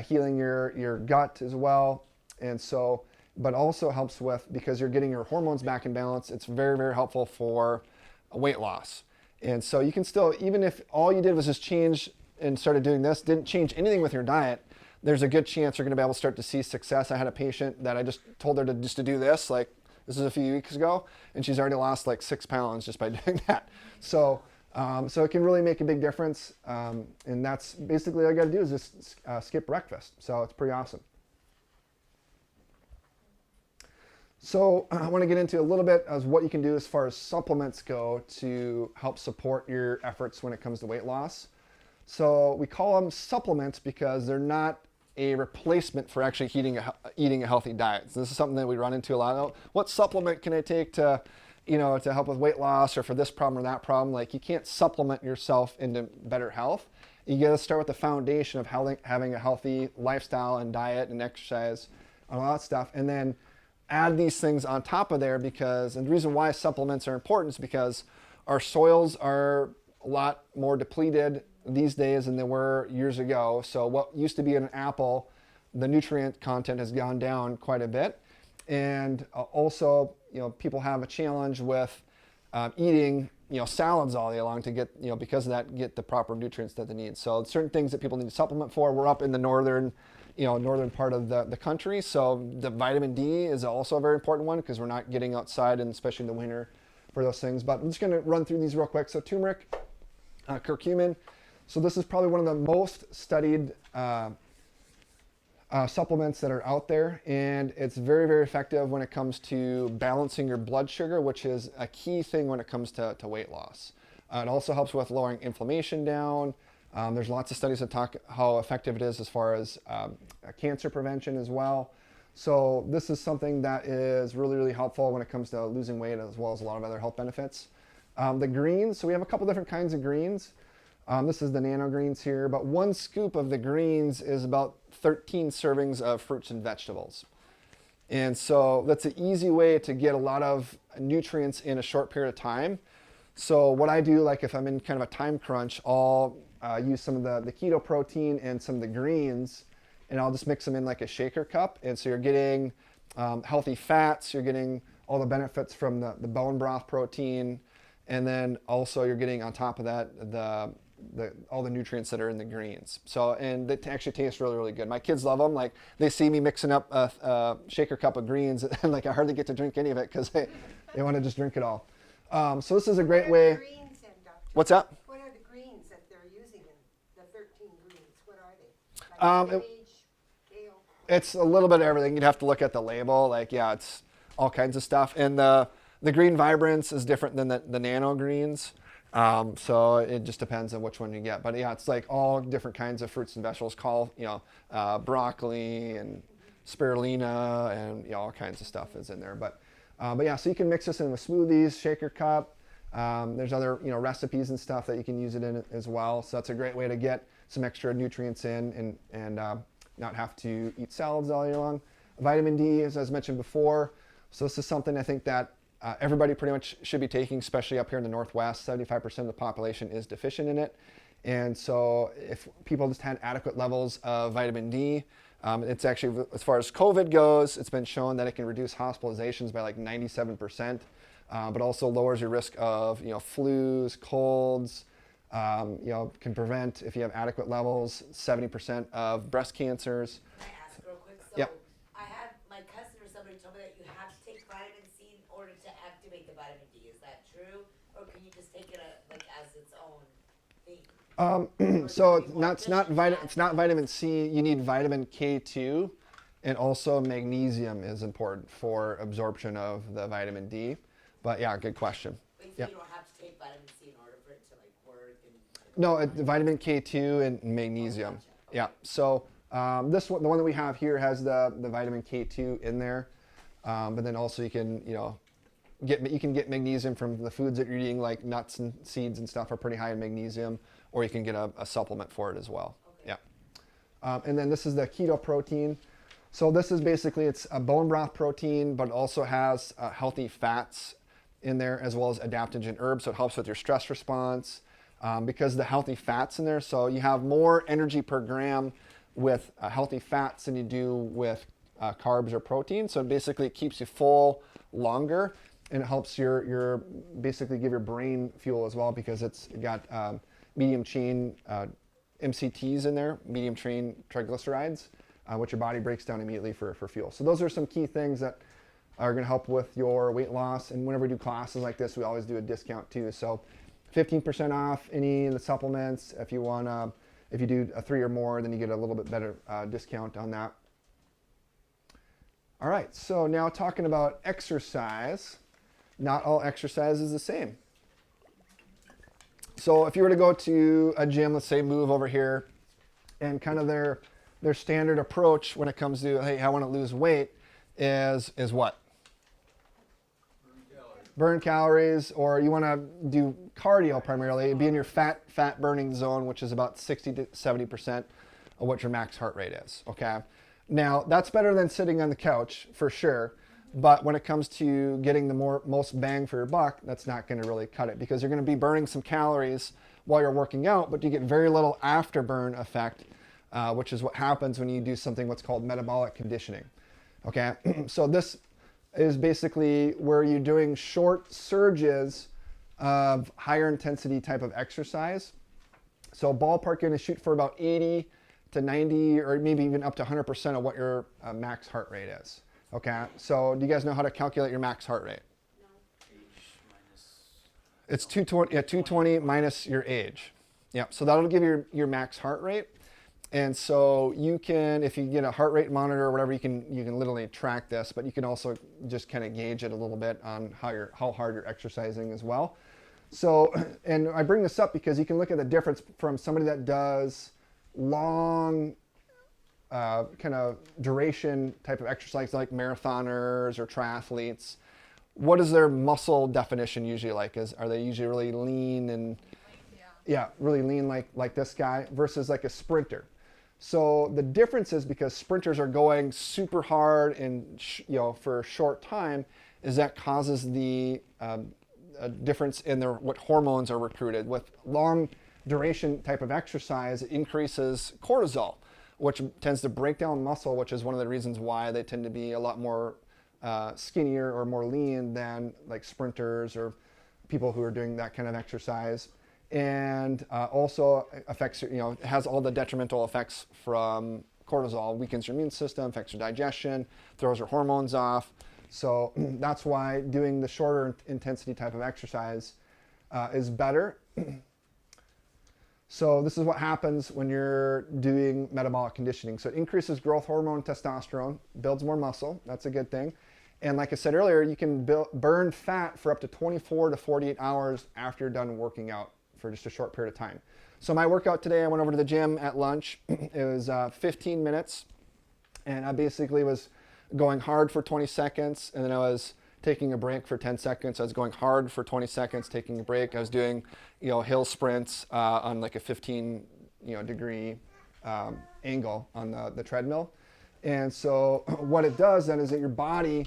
S1: healing your gut as well. And so, but also helps with, because you're getting your hormones back in balance, it's very, very helpful for weight loss. And so you can still, even if all you did was just change and started doing this, didn't change anything with your diet, there's a good chance you're going to be able to start to see success. I had a patient that I just told her to do this, like this is a few weeks ago, and she's already lost like 6 pounds just by doing that. So, so it can really make a big difference. And that's basically all you got to do is just skip breakfast. So it's pretty awesome. So I want to get into a little bit as what you can do as far as supplements go to help support your efforts when it comes to weight loss. So we call them supplements because they're not a replacement for actually eating a healthy diet. So this is something that we run into a lot. Oh, what supplement can I take to, to help with weight loss or for this problem or that problem? Like, you can't supplement yourself into better health. You got to start with the foundation of having a healthy lifestyle and diet and exercise and all that stuff, and then add these things on top of there, because, and the reason why supplements are important is because our soils are a lot more depleted these days than they were years ago. So what used to be in an apple, the nutrient content has gone down quite a bit. And also, people have a challenge with eating, salads all day long to get, because of that, get the proper nutrients that they need. So certain things that people need to supplement for. We're up in the northern part of the country. So the vitamin D is also a very important one because we're not getting outside, and especially in the winter for those things. But I'm just going to run through these real quick. So turmeric, curcumin. So this is probably one of the most studied supplements that are out there, and it's very, very effective when it comes to balancing your blood sugar, which is a key thing when it comes to weight loss. It also helps with lowering inflammation down. There's lots of studies that talk how effective it is as far as cancer prevention as well. So this is something that is really, really helpful when it comes to losing weight, as well as a lot of other health benefits. The greens, so we have a couple different kinds of greens. This is the nano greens here, but 1 scoop of the greens is about 13 servings of fruits and vegetables. And so that's an easy way to get a lot of nutrients in a short period of time. So what I do, like if I'm in kind of a time crunch, I'll use some of the keto protein and some of the greens, and I'll just mix them in like a shaker cup. And so you're getting healthy fats, you're getting all the benefits from the bone broth protein, and then also you're getting on top of that all the nutrients that are in the greens. So, and they actually taste really, really good. My kids love them. Like, they see me mixing up a shaker cup of greens, and like I hardly get to drink any of it because they want to just drink it all. So this is a great way.
S2: What are the greens then, Doctor?
S1: What's that?
S2: What are the greens that they're using in the 13 greens? What are they? Like spinach, kale?
S1: It's a little bit of everything. You'd have to look at the label. Like, yeah, it's all kinds of stuff. And the green vibrance is different than the nano greens. So it just depends on which one you get. But yeah, it's like all different kinds of fruits and vegetables, broccoli and spirulina and all kinds of stuff is in there. But yeah, so you can mix this in with smoothies, shaker cup. There's other recipes and stuff that you can use it in as well. So that's a great way to get some extra nutrients in and not have to eat salads all year long. Vitamin D, as I mentioned before. So this is something I think that everybody pretty much should be taking, especially up here in the Northwest. 75% of the population is deficient in it. And so if people just had adequate levels of vitamin D, it's actually, as far as COVID goes, it's been shown that it can reduce hospitalizations by like 97%, but also lowers your risk of, flus, colds, can prevent, if you have adequate levels, 70% of breast cancers.
S4: Can I ask real quick? So
S1: Yep.
S4: I had my cousin or somebody told me that you have to take vitamin C in order to activate the vitamin D. Is that true? Or can you just take it as its own thing?
S1: So it's not vitamin C. You need vitamin K2, and also magnesium is important for absorption of the vitamin D. But yeah, good question.
S4: Wait, so
S1: Yeah.
S4: you don't have to take vitamin C in order for it to work?
S1: No, vitamin K2 and magnesium.
S4: Oh, gotcha.
S1: Yeah. So this one, the one that we have here, has the vitamin K2 in there. But then also you can get magnesium from the foods that you're eating, like nuts and seeds and stuff are pretty high in magnesium, or you can get a supplement for it as well.
S4: Okay.
S1: Yeah. And then this is the keto protein. So this is basically, it's a bone broth protein, but also has healthy fats in there, as well as adaptogen herbs. So it helps with your stress response because the healthy fats in there. So you have more energy per gram with healthy fats than you do with carbs or protein. So basically it keeps you full longer, and it helps your basically give your brain fuel as well, because it's got medium chain MCTs in there, medium chain triglycerides, which your body breaks down immediately for fuel. So those are some key things that are going to help with your weight loss. And whenever we do classes like this, we always do a discount too. So 15% off any of the supplements. If you want if you do a 3 or more, then you get a little bit better discount on that. All right, so now talking about exercise. Not all exercise is the same. So if you were to go to a gym, let's say move over here, and kind of their standard approach when it comes to, hey, I want to lose weight is what? Burn calories, or you want to do cardio primarily, be in your fat burning zone, which is about 60 to 70% of what your max heart rate is, okay? Now, that's better than sitting on the couch, for sure, but when it comes to getting the most bang for your buck, that's not going to really cut it, because you're going to be burning some calories while you're working out, but you get very little afterburn effect, which is what happens when you do something what's called metabolic conditioning, okay? So this is basically where you're doing short surges of higher intensity type of exercise. So ballpark, you're going to shoot for about 80 to 90 or maybe even up to 100% of what your max heart rate is. Okay, so do you guys know how to calculate your max heart rate?
S4: No.
S1: It's 220, yeah, 220 minus your age. Yeah, so that'll give you your max heart rate. And so you can, if you get a heart rate monitor or whatever, you can literally track this, but you can also just kind of gauge it a little bit on how hard you're exercising as well. So, and I bring this up because you can look at the difference from somebody that does long kind of duration type of exercise like marathoners or triathletes. What is their muscle definition usually like? Are they usually really lean and really lean like this guy versus like a sprinter? So the difference is because sprinters are going super hard and for a short time, is that causes the a difference in what hormones are recruited. With long duration type of exercise, it increases cortisol, which tends to break down muscle, which is one of the reasons why they tend to be a lot more skinnier or more lean than like sprinters or people who are doing that kind of exercise. And also affects, it has all the detrimental effects from cortisol, weakens your immune system, affects your digestion, throws your hormones off. So that's why doing the shorter intensity type of exercise is better. So this is what happens when you're doing metabolic conditioning. So it increases growth hormone, testosterone, builds more muscle. That's a good thing. And like I said earlier, you can burn fat for up to 24 to 48 hours after you're done working out for just a short period of time. So my workout today, I went over to the gym at lunch. It was 15 minutes, and I basically was going hard for 20 seconds, and then I was taking a break for 10 seconds. I was going hard for 20 seconds, taking a break. I was doing, hill sprints on like a 15, degree angle on the treadmill. And so what it does then is that your body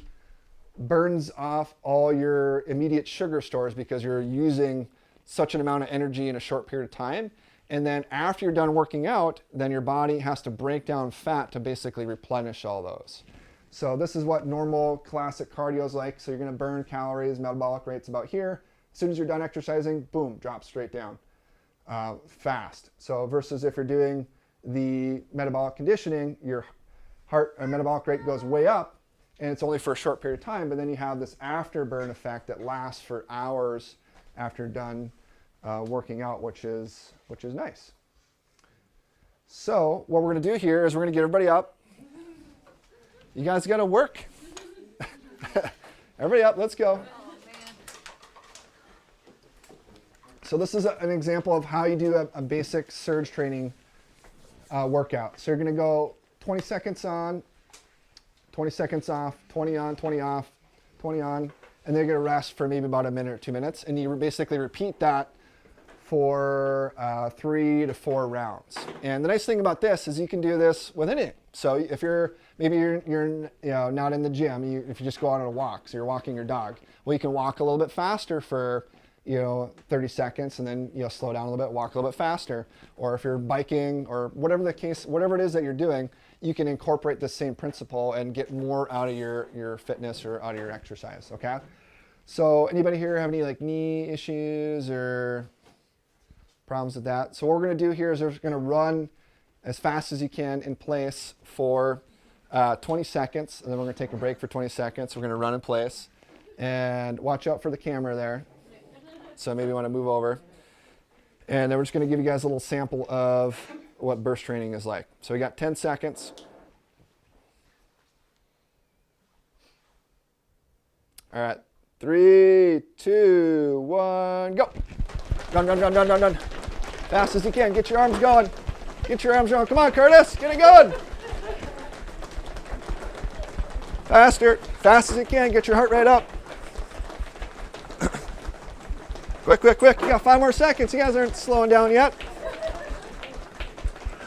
S1: burns off all your immediate sugar stores because you're using such an amount of energy in a short period of time. And then after you're done working out, then your body has to break down fat to basically replenish all those. So this is what normal classic cardio is like. So you're going to burn calories, metabolic rate's about here. As soon as you're done exercising, boom, drop straight down fast. So versus if you're doing the metabolic conditioning, your heart metabolic rate goes way up, and it's only for a short period of time, but then you have this afterburn effect that lasts for hours after you're done working out, which is nice. So what we're going to do here is we're going to get everybody up. You guys got to work. Everybody up, let's go. So this is an example of how you do a basic surge training workout. So you're going to go 20 seconds on, 20 seconds off, 20 on, 20 off, 20 on, and then you're going to rest for maybe about a minute or 2 minutes. And you basically repeat that for 3 to 4 rounds. And the nice thing about this is you can do this with anything. So if you're not in the gym, if you just go out on a walk, so you're walking your dog, well, you can walk a little bit faster for 30 seconds, and then slow down a little bit, walk a little bit faster. Or if you're biking or whatever the case, whatever it is that you're doing, you can incorporate the same principle and get more out of your fitness or out of your exercise, okay? So anybody here have any like knee issues or problems with that? So what we're gonna do here is we're gonna run as fast as you can in place for 20 seconds, and then we're gonna take a break for 20 seconds. We're gonna run in place, and watch out for the camera there. So maybe you wanna move over. And then we're just gonna give you guys a little sample of what burst training is like. So we got 10 seconds. All right, 3, 2, 1, go. Run, run, run, run, run, run. Fast as you can, get your arms going. Get your arms going, come on Curtis, get it going. Faster, fast as you can, get your heart rate up. Quick, quick, quick, you got 5 more seconds. You guys aren't slowing down yet.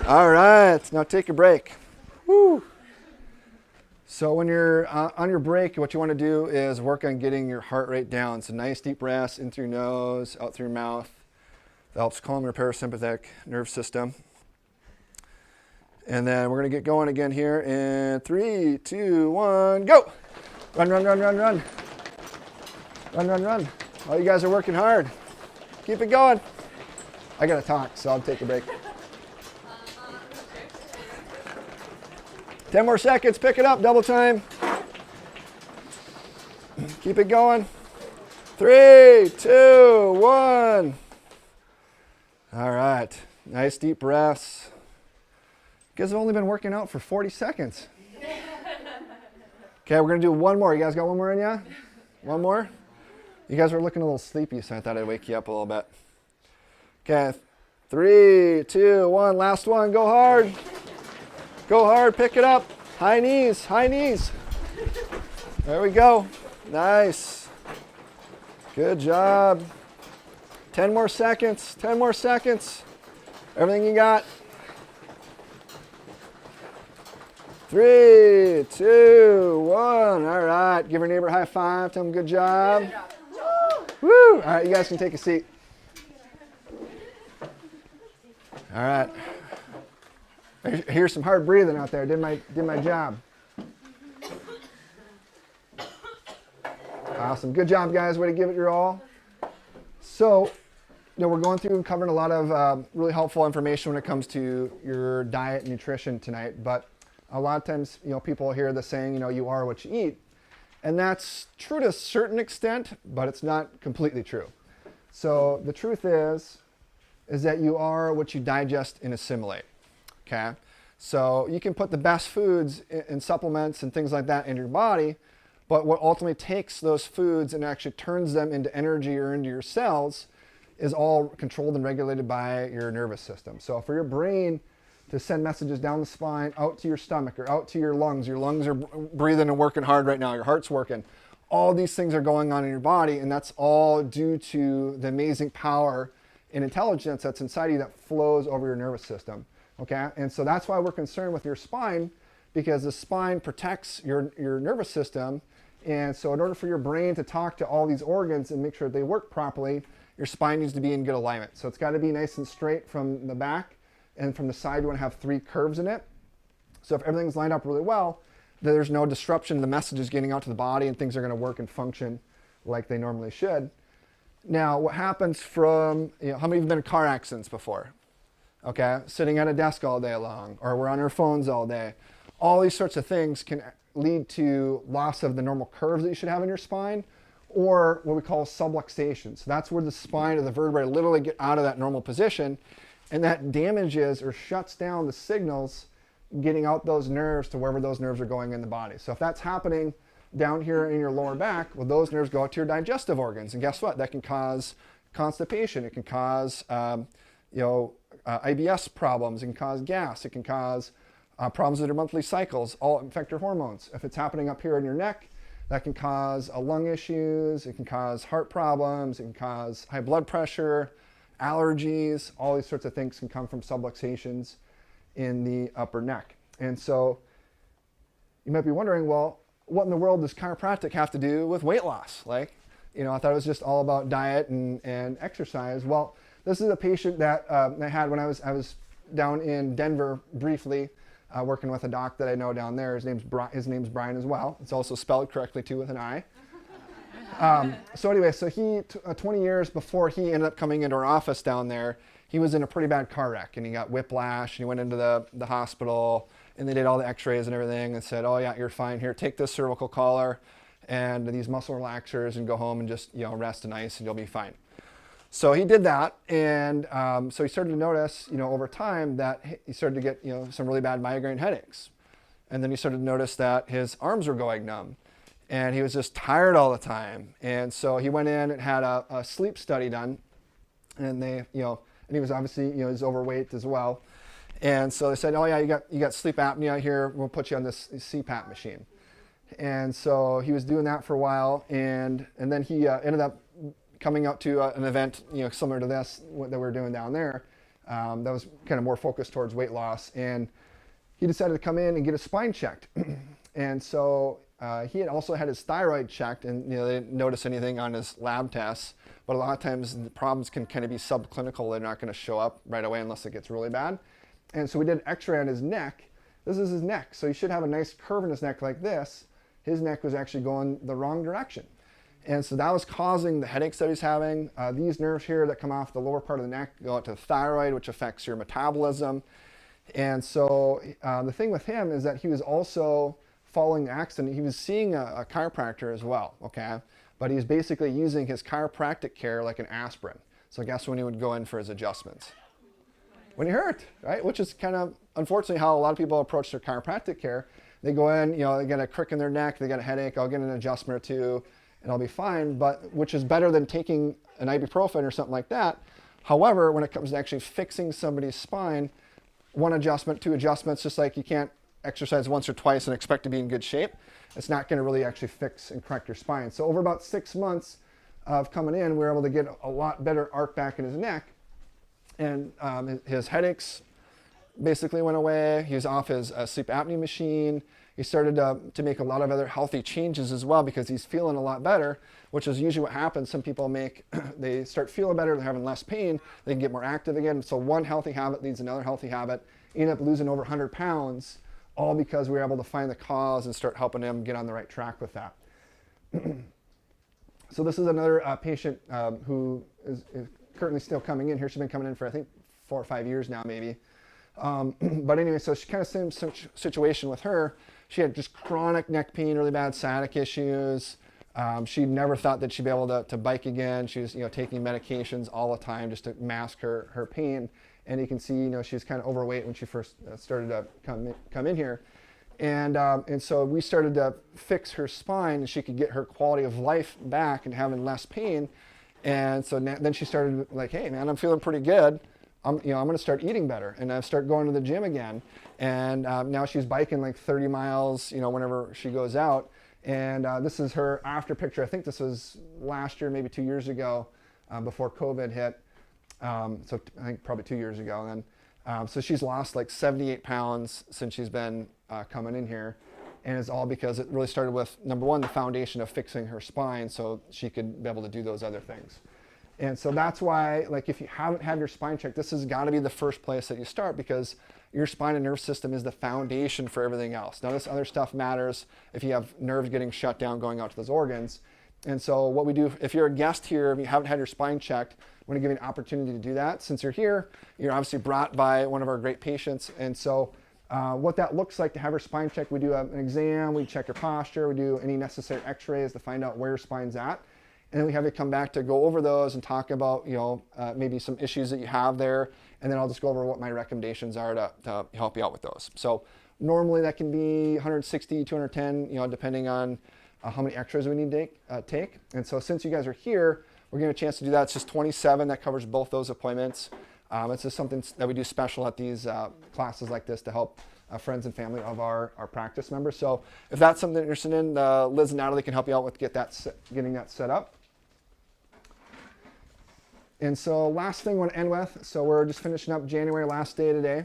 S1: All right, now take a break. Woo. So when you're on your break, what you want to do is work on getting your heart rate down. So nice deep breaths in through your nose, out through your mouth. That helps calm your parasympathetic nerve system. And then we're going to get going again here in 3, 2, 1, go. Run, run, run, run, run. Run, run, run. Oh, you guys are working hard. Keep it going. I got to talk, so I'll take a break. 10 more seconds, pick it up, double time. Keep it going. 3, 2, 1. All right, nice deep breaths. You guys have only been working out for 40 seconds. Okay, we're gonna do one more. You guys got one more in ya? One more? You guys were looking a little sleepy, so I thought I'd wake you up a little bit. Okay, 3, 2, 1, last one, go hard. Go hard, pick it up. High knees, high knees. There we go. Nice. Good job. 10 more seconds, 10 more seconds. Everything you got. 3, 2, 1. All right, give your neighbor a high five. Tell them good job. Woo! All right, you guys can take a seat. All right. I hear some hard breathing out there. Did my job. Awesome. Good job, guys. Way to give it your all. So, we're going through and covering a lot of really helpful information when it comes to your diet and nutrition tonight. But a lot of times, people hear the saying, you are what you eat. And that's true to a certain extent, but it's not completely true. So the truth is that you are what you digest and assimilate. Okay, so you can put the best foods and supplements and things like that in your body, but what ultimately takes those foods and actually turns them into energy or into your cells is all controlled and regulated by your nervous system. So for your brain to send messages down the spine, out to your stomach or out to your lungs are breathing and working hard right now, your heart's working. All these things are going on in your body, and that's all due to the amazing power and intelligence that's inside you that flows over your nervous system. Okay, and so that's why we're concerned with your spine, because the spine protects your nervous system. And so in order for your brain to talk to all these organs and make sure they work properly, your spine needs to be in good alignment. So it's got to be nice and straight from the back, and from the side you want to have 3 curves in it. So if everything's lined up really well, then there's no disruption, the message is getting out to the body, and things are going to work and function like they normally should. Now, what happens from, how many of you have been in car accidents before? Okay, sitting at a desk all day long, or we're on our phones all day. All these sorts of things can lead to loss of the normal curves that you should have in your spine, or what we call subluxation. So that's where the spine or the vertebrae literally get out of that normal position, and that damages or shuts down the signals getting out those nerves to wherever those nerves are going in the body. So if that's happening down here in your lower back, well, those nerves go out to your digestive organs, and guess what? That can cause constipation. It can cause IBS problems. It can cause gas. It can cause problems with your monthly cycles, all affect your hormones. If it's happening up here in your neck, that can cause lung issues. It can cause heart problems. It can cause high blood pressure, allergies. All these sorts of things can come from subluxations in the upper neck. And so you might be wondering, well, what in the world does chiropractic have to do with weight loss? Like, I thought it was just all about diet and exercise. Well, this is a patient that I had when I was down in Denver briefly, working with a doc that I know down there. His name's Brian as well. It's also spelled correctly too with an I. So anyway, so he 20 years before he ended up coming into our office down there, he was in a pretty bad car wreck and he got whiplash and he went into the hospital and they did all the x-rays and everything and said, oh yeah, you're fine. Here, take this cervical collar and these muscle relaxers and go home and just rest and ice and you'll be fine. So he did that, and so he started to notice, over time that he started to get, some really bad migraine headaches. And then he started to notice that his arms were going numb, and he was just tired all the time. And so he went in and had a sleep study done, and and he was obviously, he's overweight as well. And so they said, oh yeah, you got sleep apnea here. We'll put you on this CPAP machine. And so he was doing that for a while, and then he ended up coming out to an event, similar to this that we're doing down there, that was kind of more focused towards weight loss. And he decided to come in and get his spine checked. And so he had also had his thyroid checked, and they didn't notice anything on his lab tests. But a lot of times the problems can kind of be subclinical. They're not going to show up right away unless it gets really bad. And so we did an X-ray on his neck. This is his neck. So he should have a nice curve in his neck like this. His neck was actually going the wrong direction. And so that was causing the headaches that he's having. These nerves here that come off the lower part of the neck go out to the thyroid, which affects your metabolism. And so the thing with him is that he was also following the accident. He was seeing a chiropractor as well, okay? But he's basically using his chiropractic care like an aspirin. So guess when he would go in for his adjustments? When he hurt, right? Which is kind of, unfortunately, how a lot of people approach their chiropractic care. They go in, they get a crick in their neck, they get a headache, I'll get an adjustment or two, and I'll be fine, but which is better than taking an ibuprofen or something like that. However, when it comes to actually fixing somebody's spine, one adjustment, two adjustments, just like you can't exercise once or twice and expect to be in good shape, it's not going to really actually fix and correct your spine. So over about 6 months of coming in, we were able to get a lot better arc back in his neck, and his headaches basically went away. He was off his sleep apnea machine. He started to make a lot of other healthy changes as well because he's feeling a lot better, which is usually what happens. Some people they start feeling better, they're having less pain, they can get more active again. So one healthy habit leads to another healthy habit. He ended up losing over 100 pounds, all because we were able to find the cause and start helping him get on the right track with that. So this is another patient who is currently still coming in here. She's been coming in for, I think, 4 or 5 years now, maybe. But anyway, so she kind of same situation with her. She had just chronic neck pain, really bad sciatic issues. She never thought that she'd be able to bike again. She was, taking medications all the time just to mask her pain. And you can see, she was kind of overweight when she first started to come in here. And so we started to fix her spine, and she could get her quality of life back and having less pain. And so then she started like, hey man, I'm feeling pretty good. I'm going to start eating better, and I start going to the gym again. And now she's biking like 30 miles, whenever she goes out. And this is her after picture. I think this was last year, maybe 2 years ago, before COVID hit. So I think probably 2 years ago then. So she's lost like 78 pounds since she's been coming in here. And it's all because it really started with, number one, the foundation of fixing her spine so she could be able to do those other things. And so that's why, like, if you haven't had your spine checked, this has got to be the first place that you start, because your spine and nerve system is the foundation for everything else. Now, this other stuff matters if you have nerves getting shut down going out to those organs. And so what we do, if you're a guest here, if you haven't had your spine checked, we want to give you an opportunity to do that. Since you're here, you're obviously brought by one of our great patients. And so what that looks like to have your spine checked, we do an exam, we check your posture, we do any necessary x-rays to find out where your spine's at. And then we have you come back to go over those and talk about, maybe some issues that you have there. And then I'll just go over what my recommendations are to help you out with those. So normally that can be 160, 210, depending on how many x-rays we need to take. And so since you guys are here, we're getting a chance to do that. It's just $27. That covers both those appointments. It's just something that we do special at these classes like this to help friends and family of our practice members. So if that's something you're interested in, Liz and Natalie can help you out with getting that set up. And so last thing I want to end with, so we're just finishing up January, last day today.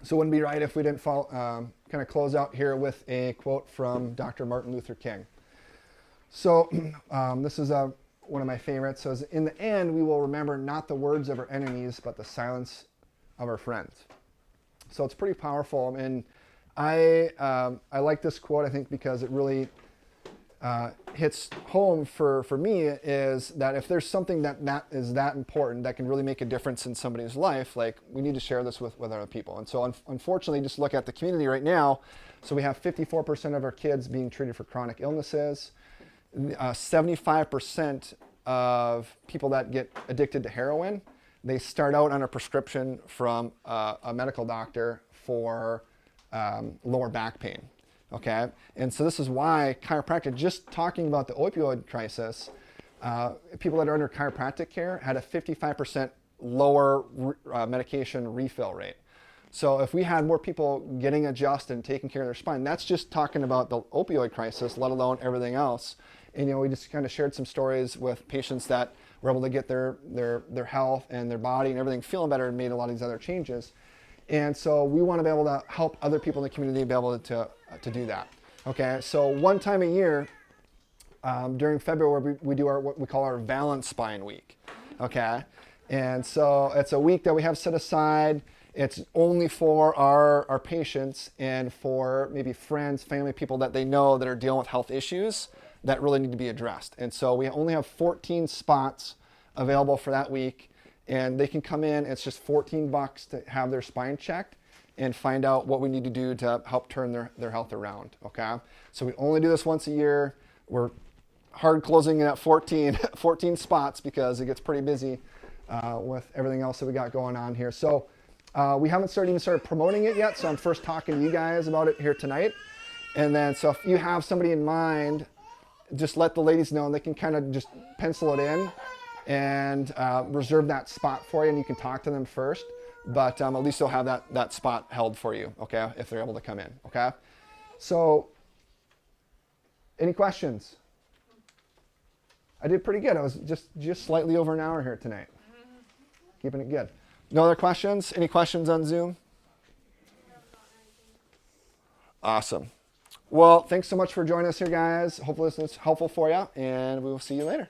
S1: So it wouldn't be right if we didn't kind of close out here with a quote from Dr. Martin Luther King. So this is one of my favorites. So in the end, we will remember not the words of our enemies, but the silence of our friends. So it's pretty powerful. And I like this quote, I think, because it really hits home for me, is that if there's something that is that important, that can really make a difference in somebody's life, like, we need to share this with other people. And so unfortunately, just look at the community right now. So we have 54% of our kids being treated for chronic illnesses. 75% of people that get addicted to heroin, they start out on a prescription from a medical doctor for lower back pain. Okay, and so this is why chiropractic, just talking about the opioid crisis, people that are under chiropractic care had a 55% lower medication refill rate. So if we had more people getting adjusted and taking care of their spine, that's just talking about the opioid crisis, let alone everything else. And we just kind of shared some stories with patients that were able to get their health and their body and everything feeling better, and made a lot of these other changes. And so we want to be able to help other people in the community be able to do that. Okay, so one time a year during February, we do what we call our Balance Spine Week. Okay, and so it's a week that we have set aside. It's only for our patients and for maybe friends, family, people that they know that are dealing with health issues that really need to be addressed. And so we only have 14 spots available for that week, and they can come in. It's just $14 to have their spine checked and find out what we need to do to help turn their health around. Okay, so we only do this once a year. We're hard closing at 14 spots because it gets pretty busy with everything else that we got going on here. So we haven't even started promoting it yet, so I'm first talking to you guys about it here tonight. And then, so if you have somebody in mind, just let the ladies know, and they can kind of just pencil it in and reserve that spot for you, and you can talk to them first. But at least they'll have that spot held for you, okay, if they're able to come in, okay? So, any questions? I did pretty good. I was just slightly over an hour here tonight. Keeping it good. No other questions? Any questions on Zoom? Awesome. Well, thanks so much for joining us here, guys. Hopefully this is helpful for you, and we will see you later.